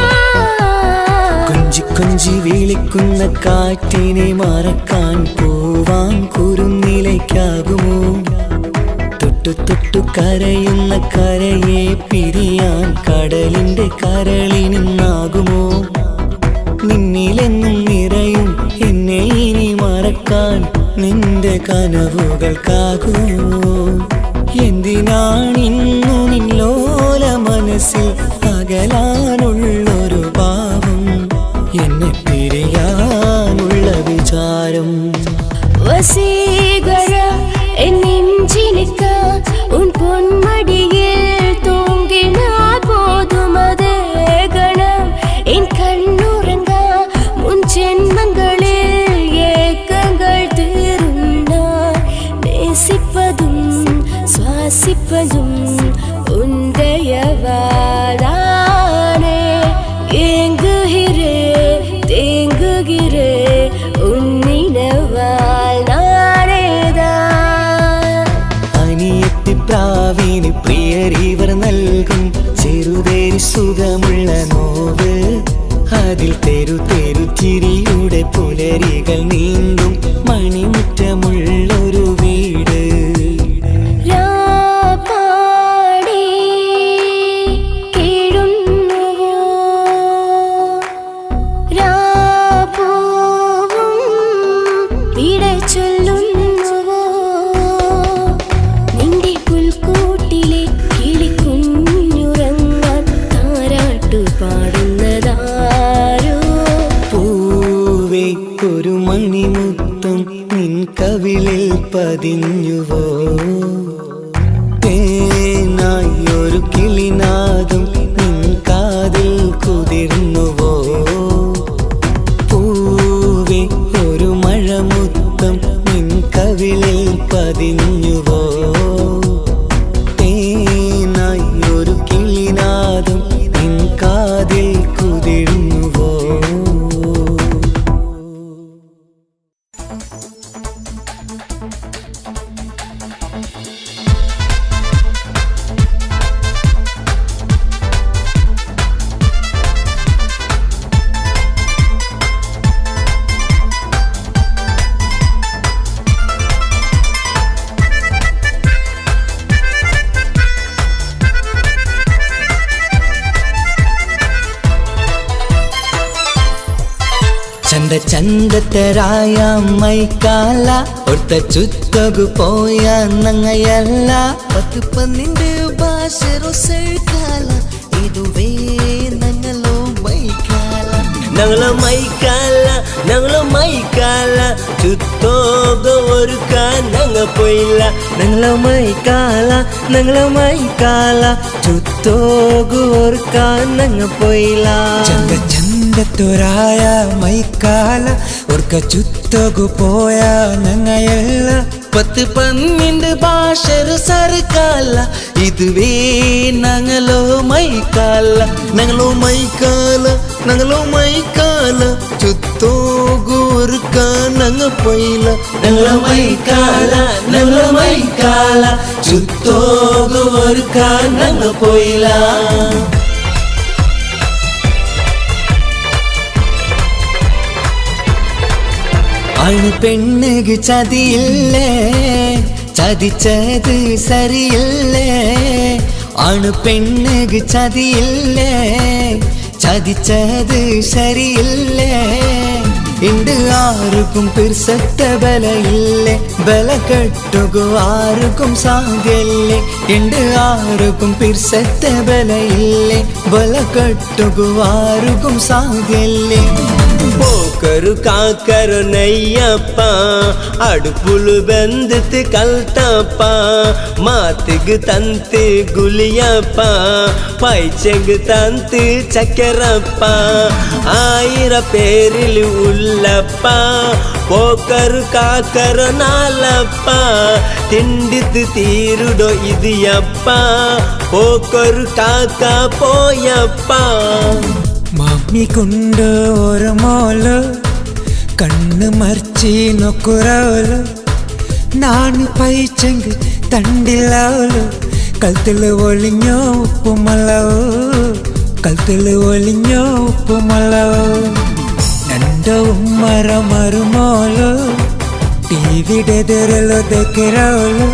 കൊഞ്ചി വിളിക്കുന്ന കാറ്റിനെ മറക്കാൻ പോവാൻ കുറുനിലയ്ക്കാകുമോ? തൊട്ടു തൊട്ടു കരയുന്ന കരയെ പിരിയാൻ കടലിന്റെ കരളിനിന്നാകുമോ? നിന്നിലെന്നും നിറയും എന്നെ ഇനി മറക്കാൻ നിന്റെ കനവുകൾക്കാകുമോ? എന്തിനാണിന്നു നിന്നോല മനസ്സിൽ അകലാനുള്ളൊരു ഭാവം, എന്നെ പിരിയാനുള്ള വിചാരം. വസീകര നെഞ്ചിനിക്ക ഉൻ പൊന്മടിയിൽ തൂങ്ങിനാൽ പോതുമതേ ഗണം. എൻ കണ്ണുറങ്ങ മുൻ ജന്മങ്ങളിൽ ഏക്കങ്ങൾ തീരുന്ന നേസിപ്പതും ശ്വാസിപ്പതും உந்தையவாதானே ஏங்குகிறே தேங்குகிறே உன்னினவால் நானேதான். അനിയത്തി പ്രാവിന് പ്രിയരിവർ നൽകും ചെറുതേരി സുഖമുള്ള നോവ്. അതിൽ തെരു തെരു ചിരിയുടെ പുലരികൾ നീന്തും മണിമുറ്റമുള്ളൊരു വീട്. രാപ്പാടി കേഴുന്നുവോ രാപ്പൂവും വിട ചൊല്ലുന്നുവോ നിന്റെ പുൽക്കൂട്ടിലെ കിളിക്കുഞ്ഞുറങ്ങാൻ താരാട്ടു പാടുന്നതാരോ. പൂവേ ഒരു മണിമുത്തം നിൻ കവിളിൽ പതിഞ്ഞുവോ. തേനായി ഒരു കിളിനാദം നിൻ കാതിൽ കുതിർന്നുവോ. പൂവേ ഒരു മഴമുത്തം നിൻ കവിളിൽ പതിഞ്ഞുവോ. തേനായി ഒരു കിളിനാദം നിൻ കാതിൽ കുതിർന്നുവോ. ಚಂದ ಚಂದತರಾಯ ಮೈಕಾಲ ಒಡ್ತ ಚುತ್ತಗು ಪೋಯ ನಂಗಯಲ್ಲ. ಪತ್ತು ಪನ್ನಿಂದು ಭಾಷೆರೋ ಸೆಳ್ಕಾಲ ಇದುವೇ ನಂಗಲೋ ಮೈಕಾಲ. ನಂಗಲೋ ಮೈಕಾಲ ನಂಗಲೋ ಮೈಕಾಲ ചുത്തോക ഒരുക്ക നങ്ങ പോയില്ല. ഞങ്ങളോ മൈക്കാല ഞങ്ങളോ മൈക്കാല ചുത്തോക ഒരുക്ക നങ്ങ പോയില്ല. ചന്ത ചന്തത്തുരായ മൈക്കാല ഒർക്ക ചുത്തകു പോയ ഞങ്ങയല്ല. പത്ത് പന്നിന്റെ ഭാഷരു സർക്കാല ഇതുവേ ഞങ്ങളോ മൈക്കാല. ഞങ്ങളോ മൈക്കാല ഞങ്ങളോ മൈക്കാല ചുത്തോകു ഒരുക്ക നങ്ങ പോയില്ല. ഞങ്ങളോ മൈക്കാല ഞങ്ങളോ മൈക്കാല ചുത്തോകു ഒരുക്ക നങ്ങ പോയില്ല. ആണ് പെണ്ണുക്ക് ചതിയില്ലേ ചതിച്ചത് സരിയില്ലേ. ആണ് പെണ്ണുക്ക് ചതിയില്ലേ ചതിച്ചത് ശരിയില്ലേ. ഇണ്ട് ആർക്കും പിർസത്ത ബലയില്ലേ ബല കെട്ടുകു ആർക്കും സാധ്യല്ലേ. ഇണ്ട് ആർക്കും പിർസത്ത ബലയില്ലേ ബല കെട്ടുകു ആർക്കും സാധ്യല്ലേ. పోకరు కాకరు నయ్యప్ప అడుపులు బెందుతు కల్తప్ప మాతిగు తంతు గులియప్ప పైచెంగు తంతు చక్కెరప్ప ఆయిర పేరిలు ఉల్లప్ప పోకరు కాకరు నాలప్ప తిండితు తీరుడో ఇది అప్ప పోకరు కాక పోయప్ప. മമ്മി കൊണ്ട് ഒരു മോള് കണ്ണ് മറിച്ച് നൊക്കുറവള് നാണ് പൈച്ചെങ്ക് തണ്ടില്ലവള് കൽത്തില് ഒളിഞ്ഞോ ഉപ്പുമല്ലവു കൽത്തില് ഒളിഞ്ഞോ ഉപ്പുമല്ലവു. രണ്ട് ഉമ്മര മരുമോള് ಟಿವಿಡೆದರಲು ದಕ್ಕಿರವಳು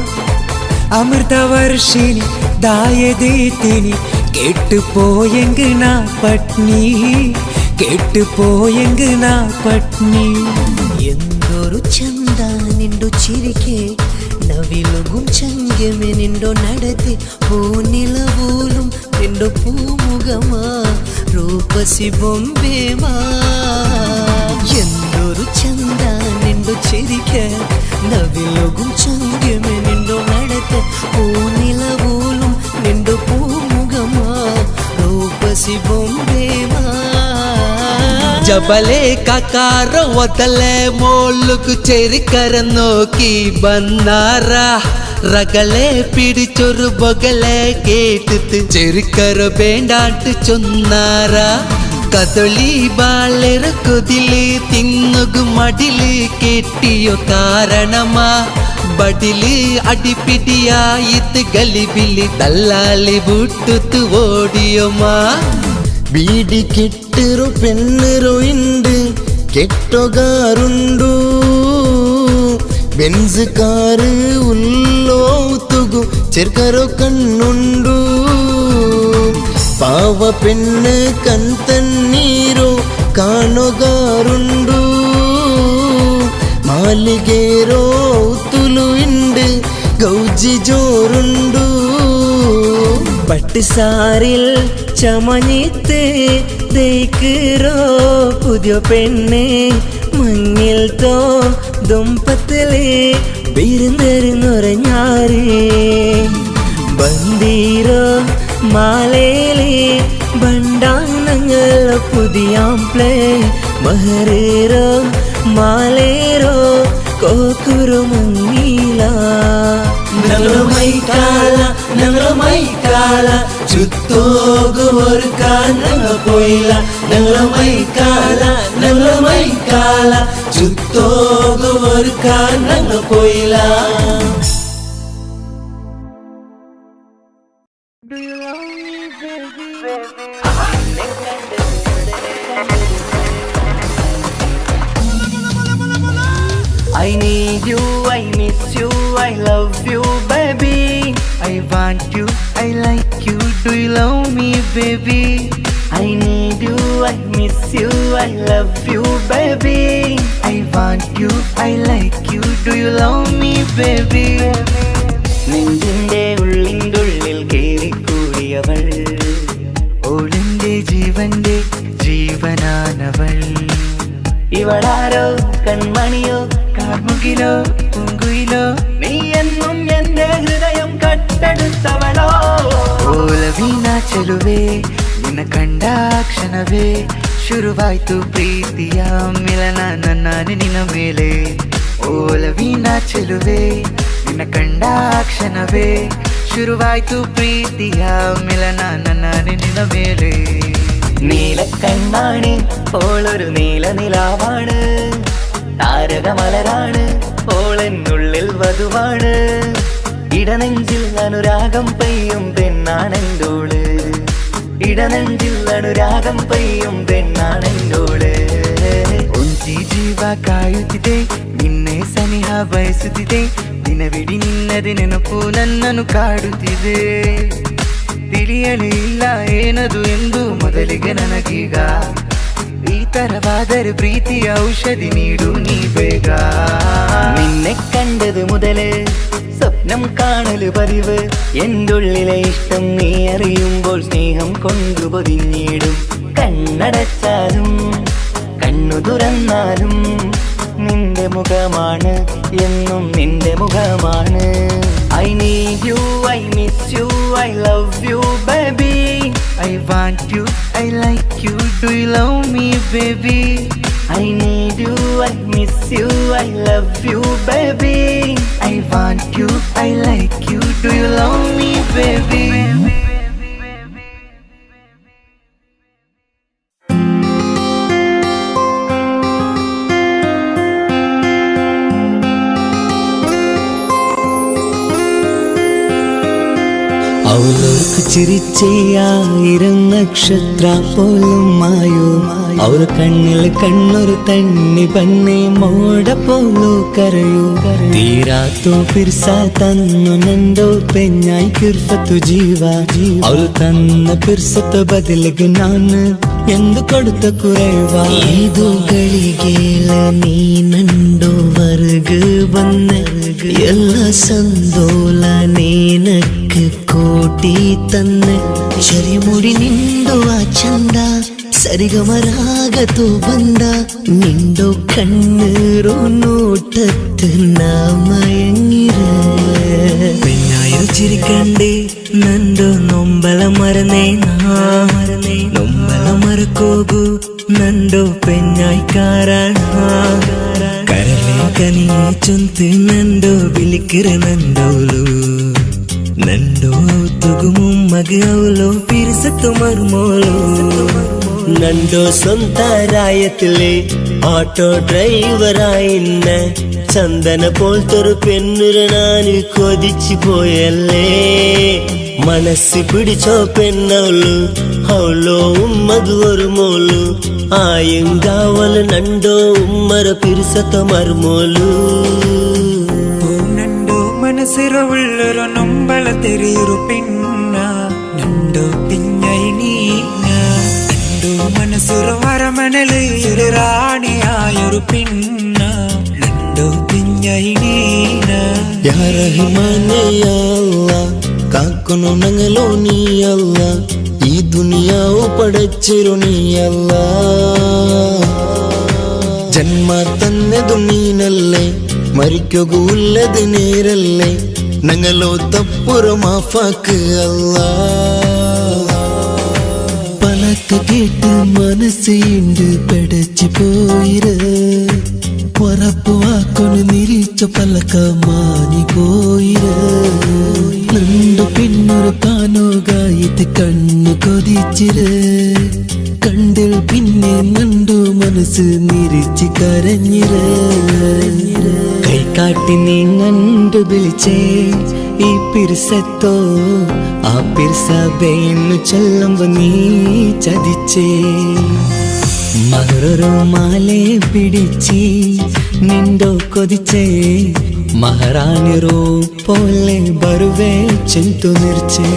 ಅಮೃತ ವರ್ಷಿಣಿ ದಾಯದೀತಿನಿ ಕೆಟ್ಟು ಪೋಯಂಗು ನಾ ಪಟ್ನಿ ಕೆಟ್ಟು ಪೋಯಂಗು ನಾ ಪಟ್ನಿ. എന്തൊരു ചന്ത നിണ്ടു ചിരിക്കെ നവിലുകും ചങ്കമേ നിണ്ടോ നടത്തി പൂനിലവൂലും നിണ്ടോ പൂമുഖമാ രൂപസി ബൊമ്പേമാ. എന്തൊരു ചന്ത നിണ്ടു ചിരിക്കെ നവിലുകും ചങ്കമേ നിണ്ടോ നടത്തി പൂനിലവൂലും നിണ്ടോ പൂമുഖമാ രൂപസി ബൊമ്പേമാ. ಜಬಲೆ ಕಾಕಾರ ಒತ್ತಲೆ ಮೋಲುಕು ಚೆರಿಕರ ನೋಕಿ ಬಂದಾರ റകളെ പിടിച്ചൊരു ബൊഗലെ കേട്ടിട്ട് ചെറുക്കറ വേണ്ടാട്ട് ചൊന്നാറാ കദളി ബാളെറ കൊതില് തിന്നുകു മടില് കെട്ടിയോ കാരണമാ ബടില് അടിപിടിയായിട്ട് ഗലിബിലി ദല്ലാലി ബുട്ടുത്ത് ഓടിയോമാ ബീഡി കെട്ടിറു പെണ്ണിറു ഉണ്ട് കെട്ടുകാറുണ്ടു ബെൻസ് കാറ് ഉള്ളോത്തുകു ചെറുക്കറോ കണ്ണുണ്ടു പാവ പെണ്ണ് കന്തണ്ണീരോ കാണുകാറുണ്ടു മാലികേരോ തുലു ഉണ്ട് ഗൗജി ജോറുണ്ടു പട്ടുസാരിൽ ചമഞ്ഞിത്ത് ദയിക്കറോ പുതിയ പെണ്ണെ മഞ്ഞിൽ തോ ദുംപത്തിലെ വിരുന്നറിഞ്ഞൊരഞ്ഞാരേ ബന്ദീരോ മാലേലേ ബണ്ടാനങ്ങൾ പുതിയാംപ്ലേ മഹരേരോ മാലേരോ കോക്കുരു മങ്ങീല ഞങ്ങള് മൈക്കാല ചുത്തോകു ഒരു ഞങ്ങൾ പോയില്ല ഞങ്ങള് മൈക്കാല ചുത്തോകു ഒരു ഞങ്ങൾ പോയില്ല I need you, I miss you, I love you, baby. I want you, I like you, do you love me, baby? I need you, I miss you, I love you, baby. I want you, I like you, do you love me, baby? നെഞ്ചിന്റെ ഉള്ളിൽ കേറിക്കൂടിയവൾ ഓളിന്റെ ജീവന്റെ ജീവനാനവൾ ഇവളാരോ കൺമണിയോ കാർമുകിലോ പൂങ്കുയിലോ നീ എന്നും എന്റെ ഹൃദയം കട്ടെടുത്തവളോ ഓലവീണ ಚೆಲುವೆ ನಿನ್ನ ಕಂಡಾಕ್ಷಣವೇ ಶುರುವಾಯ್ತು ಪ್ರೀತಿಯ ಮಿಲನ ನನ್ನ ನಿನ್ನ ಮೇಲೆ ಓಲವೀಣ ಚೆಲುವೆ ನಿನ್ನ ಕಂಡಾಕ್ಷಣವೇ ಶುರುವಾಯ್ತು ಪ್ರೀತಿಯ ಮಿಲನ ನನ್ನ ನಿನ್ನ ಮೇಲೆ നീലക്കണ്ണാണ് ഓളൊരു നീല നിലാവാണ് താരകമലരാണ് ഓളെന്നുള്ളിൽ വധുവാണ് ഇടനെഞ്ചിൽ അനുരാഗം പെയ്യും പെണ്ണാണെന്തോള് ഇടനെഞ്ചിൽ അനുരാഗം പെയ്യും പെണ്ണാണെന്തോള് ಒಂಜಿ ಜೀವ ಕಾಯುತ್ತಿದೆ ನಿನ್ನೆ ಸನಿಹ ಬಯಸುತ್ತಿದೆ ದಿನವಿಡೀ ನಿನ್ನದೆ ನೆನಪು ನನ್ನನ್ನು ಕಾಡುತ್ತಿದೆ ತಿಳಿಯಲೇ ಇಲ್ಲ ಏನದು ಎಂದು ಮೊದಲಿಗೆ ನನಗೀಗ ಈ ತರವಾದರೆ ಪ್ರೀತಿಯ ಔಷಧಿ ನೀಡು ನೀ ಬೇಗ നിന്നെ കണ്ടത് മുതല് സ്വപ്നം കാണല് പതിവ് എന്തുള്ളിലെ ഇഷ്ടം നീ അറിയുമ്പോൾ സ്നേഹം കൊണ്ടു പൊതിഞ്ഞിടും കണ്ണടച്ചാലും കണ്ണു തുറന്നാലും നിന്റെ മുഖമാണ് എന്നും നിന്റെ മുഖമാണ് I need you, I miss you, I love you, baby. I want you, I like you, do you love me, baby? I need you, I miss you, I love you, baby. I want you, I like you, do you love me, baby? അവൾക്ക് ചിരിച്ചേ 1000 നക്ഷത്ര പോലും മായോ അവർ കണ്ണിൽ കണ്ണൊരു തണ്ണി പന്നെ മോട പോലോ കരയോ തീരാത്തോ പിർസ തന്നു നണ്ടോ പെഞ്ഞായി കിർഫത്തു ജീവ അവൾ തന്ന പിർസത്ത് ബദലിಗೆ ನಾನು ಎಂದು കൊടുത്ത കുറേവാ ഏതോ ಗಳಿಗೆല നീ നണ്ടോവರೆಗೆ ಬಂದ ಎಲ್ಲ ಸಂದೋಲ ನೀನಕ್ಕೆ ಕೋಟಿ ತನ್ನ ಚರಿಮುಡಿ ನಿಂದು ಆ ಚಂದ സരിഗമരാഗത്തു ബന്ദ നിണ്ടോ കണ്ണീറോ നോട്ടത്ത് നാമയങ്ങിര പെണ്ണായോ ചിരിക്കണ്ടേ നണ്ടോ നൊമ്പല മറന്നേ നൊമ്പല മറക്കോകു നണ്ടോ പെണ്ണായി കാരണ കരളെ ಕನಿ ಚುಂತು ನಂಡೋ ಬಿಲಿಕಿರ ನಂಡೋಲು ನಂಡೋ ತುಗು ಮಗ ಅವಳು ಪಿರಿಸತ್ತು ಮರ್ಮೋಲು നണ്ടോ സ്വന്തരായത്തിലെ ഓട്ടോ ഡ്രൈവറായിന്ന ചന്ദന പോലത്തൊരു പെണ്ണുരനാന് കൊതിച്ചു പോയല്ലേ മനസ്സ് പിടിച്ചോ പെണ്ണവളു അവളോ ഉമ്മത് ഒരു മോളു ആയുങ്കാവല് നണ്ടോ ഉമ്മര പിരിസത്ത മർമോലു ನಂಡು ಮನಸ್ಸಿರ ಉಳ್ಳರು ನೊಂಬಳ ತೆರೆಯುರು ಪಿನ್ನ ನಂಡು ಪಿಂಜೈ ನೀನ ನಂಡು ಮನಸ್ಸುರ ವರಮನಲು ಇರು ರಾಣಿಯಾಯೊರು ಪಿನ್ನ ನಂಡು ಪಿಂಜೈ ನೀನ യാ റഹ്മാനേ യാ അല്ലാഹ് കാക്കണു ഞങ്ങളോ നീ അല്ലാഹ് ഈ ദുനിയാവ് പടച്ചിരു നീ അല്ലാഹ് ജന്മ തന്നതു നീനല്ലേ മരിക്കുകയുള്ളത് നേരല്ലേ ഞങ്ങളോ തപ്പുറ മാഫാക്ക് അല്ലാഹ് പലക്ക കേട്ട് മനസ്സുണ്ട് പടച്ചു പോയിര് പൊറപ്പു വാക്കൊന്ന് നിരീച്ച പലക്ക മാനി പോയിര് രണ്ടു പിന്നൊരു കാനോകായിട്ട് കണ്ണു കൊതിച്ചിര് കണ്ടിൽ പിന്നെ നണ്ടു മനസ്സ് നിരിച്ച് കരഞ്ഞിര് കൈ കാട്ടി നീ നണ്ടു വിളിച്ചേ ഈ പിരിസത്തോ ആ പിരിസബേന്നു ചെല്ലുമ്പോ നീ ചതിച്ചേ മകരൊരു മാലെ പിടിച്ച് നിണ്ടോ കൊതിച്ചേ മഹാറാണിರೋ പോലെ ബರುವೆ ചെന്തു നിർച്ചേ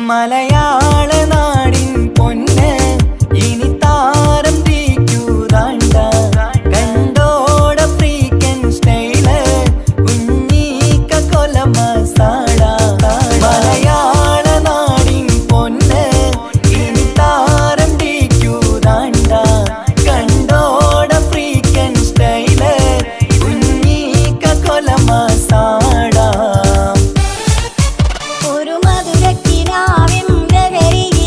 മലയാള നാടിൻ പൊന്ന് ഇനി താരം തീക്കൂതാണ്ട കണ്ടോട ഫ്രീക്കൻ സ്റ്റൈല് കുഞ്ഞീക്ക കൊല മസാല മലയാള നാടിൻ പൊന്ന് ഇനി താരം തീക്കൂതാണ്ട കണ്ടോട ഫ്രീക്കൻ സ്റ്റൈല് കുഞ്ഞീക്ക കൊല മസാല ഒരു മധുരക്കിനാവിൻ രകരിയിൽ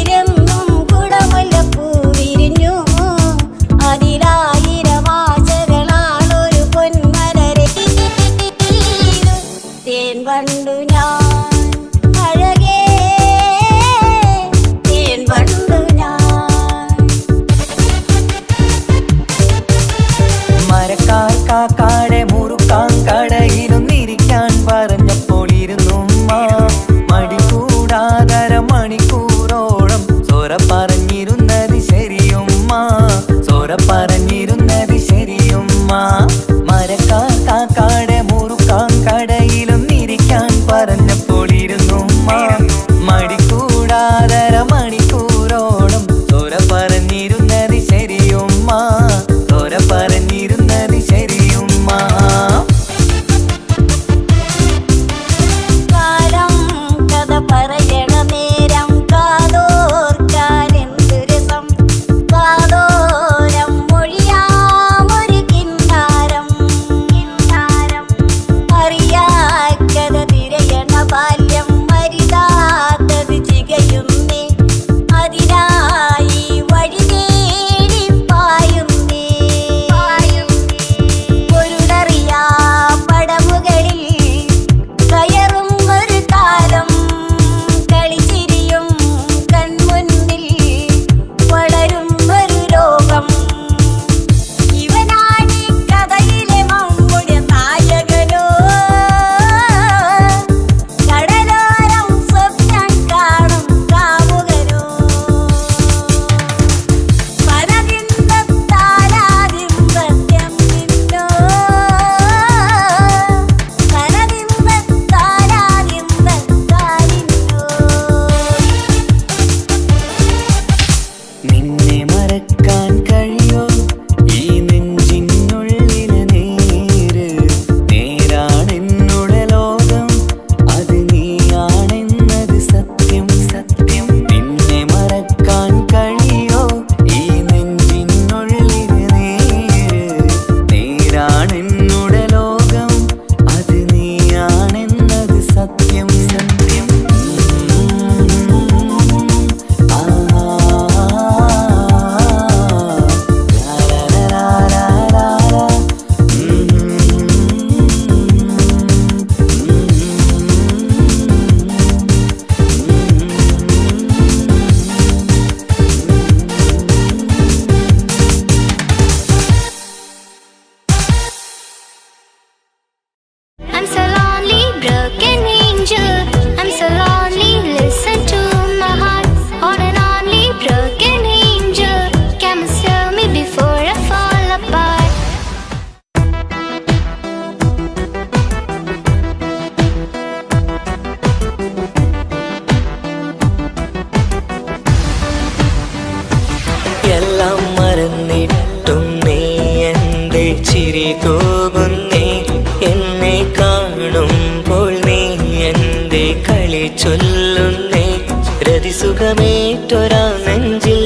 രതി സുഖമേറ്റൊരാ നെഞ്ചിൽ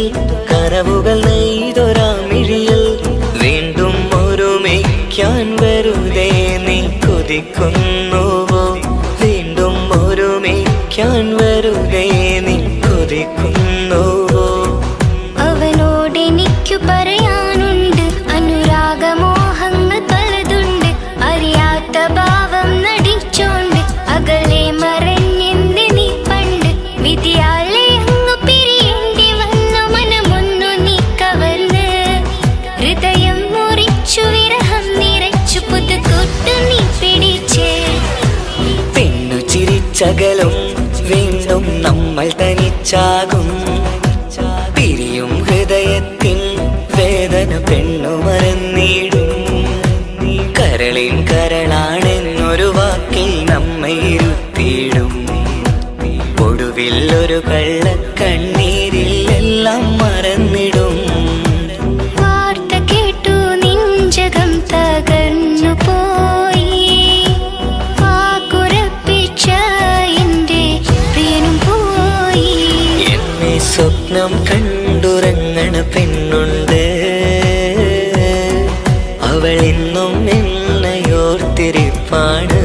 കനവുകൾ നെയ്തൊരാ മിഴിയിൽ വീണ്ടും ഒരുമിക്കാൻ വെറുതെ നീ കൊതിക്കുന്നുവോ വീണ്ടും ഒരുമിക്കാൻ വെറുതെ നീ കൊതിക്കുന്നുവോ അവനോടെനിക്കു പറയാനുണ്ട് അനുരാഗമോഹങ്ങൾ പലതുണ്ട് അറിയാത്ത ഭാവം നടിച്ചോണ്ട് അകലെ മറഞ്ഞെന്ത് നീ പണ്ട് വിധിയാലെ അങ്ങു പിരിയേണ്ടി വന്നു മനമൊന്നു നീ കവർന്ന് ഹൃദയം മുറിച്ചു വിരഹം നിറച്ചു പുതുകൂട്ടു നീ പിടിച്ച് പെണ്ണു ചിരിച്ചകലും വീണ്ടും നമ്മൾ തനിച്ചാകും പിരിയും ഹൃദയത്തിൻ വേദന പെണ്ണു മറന്നിടും കരളിൻ കരളാണെന്നൊരു വാക്കിൽ നമ്മെ ഇരുത്തിയിടും ഒടുവിൽ ഒരു കള്ളക്കണ്ണീരിൽ എല്ലാം മറന്നിടും വാർത്ത കേട്ടു നെഞ്ചകം തകർന്നു പോയി വാക്കുറപ്പിച്ച എന്റെ പ്രിയനും പോയി എന്നെ സ്വപ്നം കണ്ടുറങ്ങണ പെണ്ണുണ്ട് അവൾ ഇന്നും എന്നയോർത്തിരിപ്പാണ്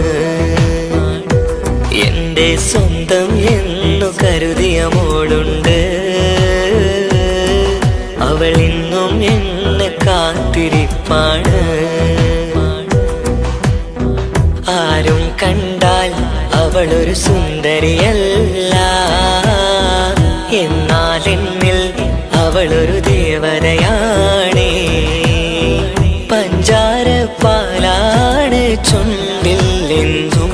എന്റെ സ്വന്തം എന്നു കരുതിയ മോളുണ്ട് അവൾ ഇന്നും എന്നെ കാത്തിരിപ്പാണ് ആരും കണ്ടാൽ അവളൊരു സുന്ദരിയല്ല എന്നാൽ എന്നിൽ അവളൊരു ദേവതയാണേ പഞ്ചാര പാലാണ് ചുണ്ടിൽ എന്നും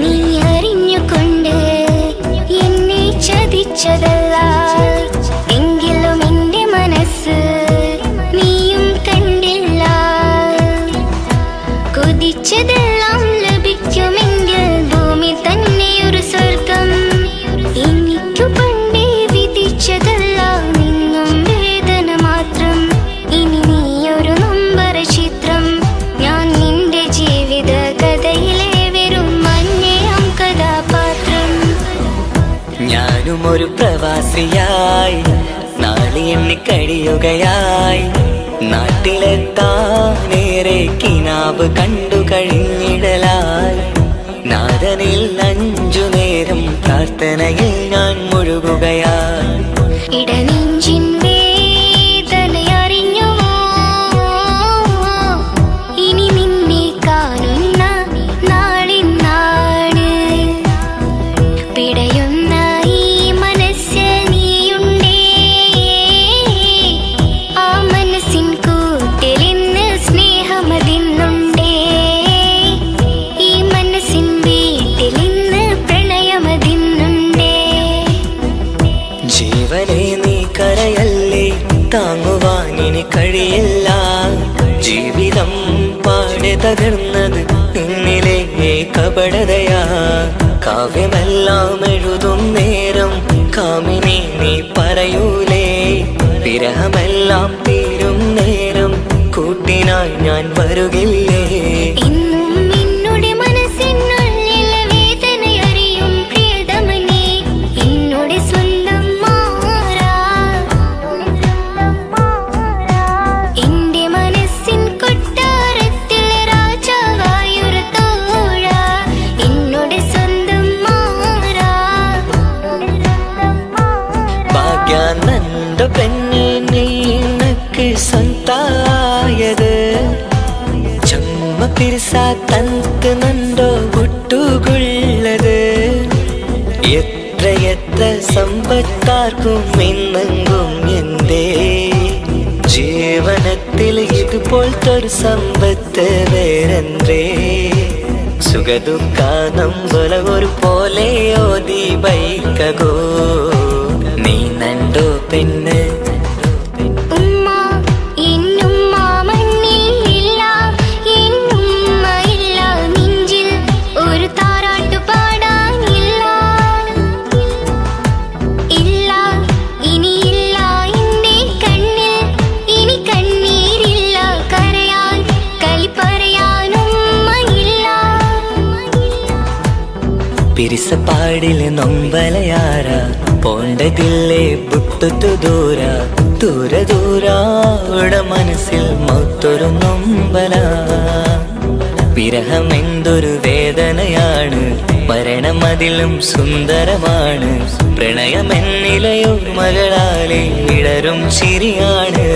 നീ അറിഞ്ഞുകൊണ്ട് എന്നെ ചതിച്ചതല്ല എങ്കിലും എന്റെ മനസ്സ് നീയും കണ്ടില്ല കൊതിച്ചതെല്ലാം ലഭിക്കുമെങ്കിൽ ഭൂമി തന്നെ ഒരു സ്വർഗം എനിക്കു പണ്ടേ വിധിച്ചതല്ല നിന്നും വേദന മാത്രം ഇനി നീയൊരു നൊമ്പര ചിത്രം ഞാൻ നിന്റെ ജീവിത കഥയിലെ വെറും മഞ്ഞയാം കഥാപാത്രം ഞാനും ഒരു പ്രവാസിയായി നാളെ എണ്ണി കഴിയുകയായി നാട്ടിലെത്താനേറെ കിനാവ് കണ്ടു കഴിഞ്ഞിടലായി നാഥനിൽ 5 നേരം പ്രാർത്ഥനയിൽ ഞാൻ മുഴുകുകയായി ഇടനെഞ്ചിൻ വേദനയറിഞ്ഞുവോ ഇനി നിന്നെ കാണുന്ന നാളിന്നാണ് പിടയുന്ന ഈ മനസ്സ് നീയുണ്ടേ ആ മനസ്സിൻ കൂട്ടിലിന്ന് സ്നേഹമതിന്നുണ്ടേ ഈ മനസ്സിൻ വീട്ടിലിന്ന് പ്രണയമതിന്നുണ്ടേ ജീവനെ നീ കരയല്ലേ താങ്ങുവാനിനി കഴിയില്ല ജീവിതം പാടെ തകർന്നത് നിന്നിലെ കപടതയാ കാവ്യമെല്ലാം എഴുതും നേരം കാമിനി നീ പറയൂലേ വിരഹമെല്ലാം തീരും നേരം കൂട്ടിനായി ഞാൻ വരുകില്ലേ ഇന്നും എന്നോട് മനസ്സിനുള്ളിൽ വേദനയറിയും പ്രിയതമനേ എന്നോട് സ്വന്തം മാറാ എന്റെ മനസ്സിൻ കൊട്ടാരത്തിൽ രാജാവായൊരു തോഴ എന്നോട് സ്വന്തം മാറാ ഭാഗ്യാനന്ദ പെണ്ണെ നീനക്ക് സ്വന്തായത് ചമ്മ പിരിസ തന്ത് നണ്ടോ ഒട്ടുകൊള്ളത് എത്ര സമ്പത്താർക്കും ഇന്നെങ്കും എന്തേ ജീവനത്തിൽ ഇതുപോലത്തൊരു സമ്പത്ത് വേറെന്തേ സുഖദുഃഖാനം പോലെ ഒരു പോലെ ഓതി ബൈക്കകോ നീ നണ്ടോ പെണ്ണ് ഉമ്മ എന്നുമ്മ മണ്ണിൽ ഇല്ല എന്നുമ്മ ഇല്ല നെഞ്ചിൽ ഒരു താരാട്ടു പാടാനില്ല ഇല്ല ഇനിയില്ല എന്റെ കണ്ണിൽ ഇനി കണ്ണീരില്ല കരയാൻ കളി പറയാനുമ്മയില്ല പിരിസപ്പാടില് നൊമ്പലയാര പോണ്ടതില്ലേ വിട്ടിട്ടു ദൂര ദൂര ദൂര ഇവിടെ മനസ്സിൽ മൊത്തൊരു നൊമ്പല വിരഹം എന്തൊരു വേദനയാണ് മരണമതിലും സുന്ദരമാണ് പ്രണയമെന്നിലയോ മകളാലെ വിടരും ചിരിയാണ്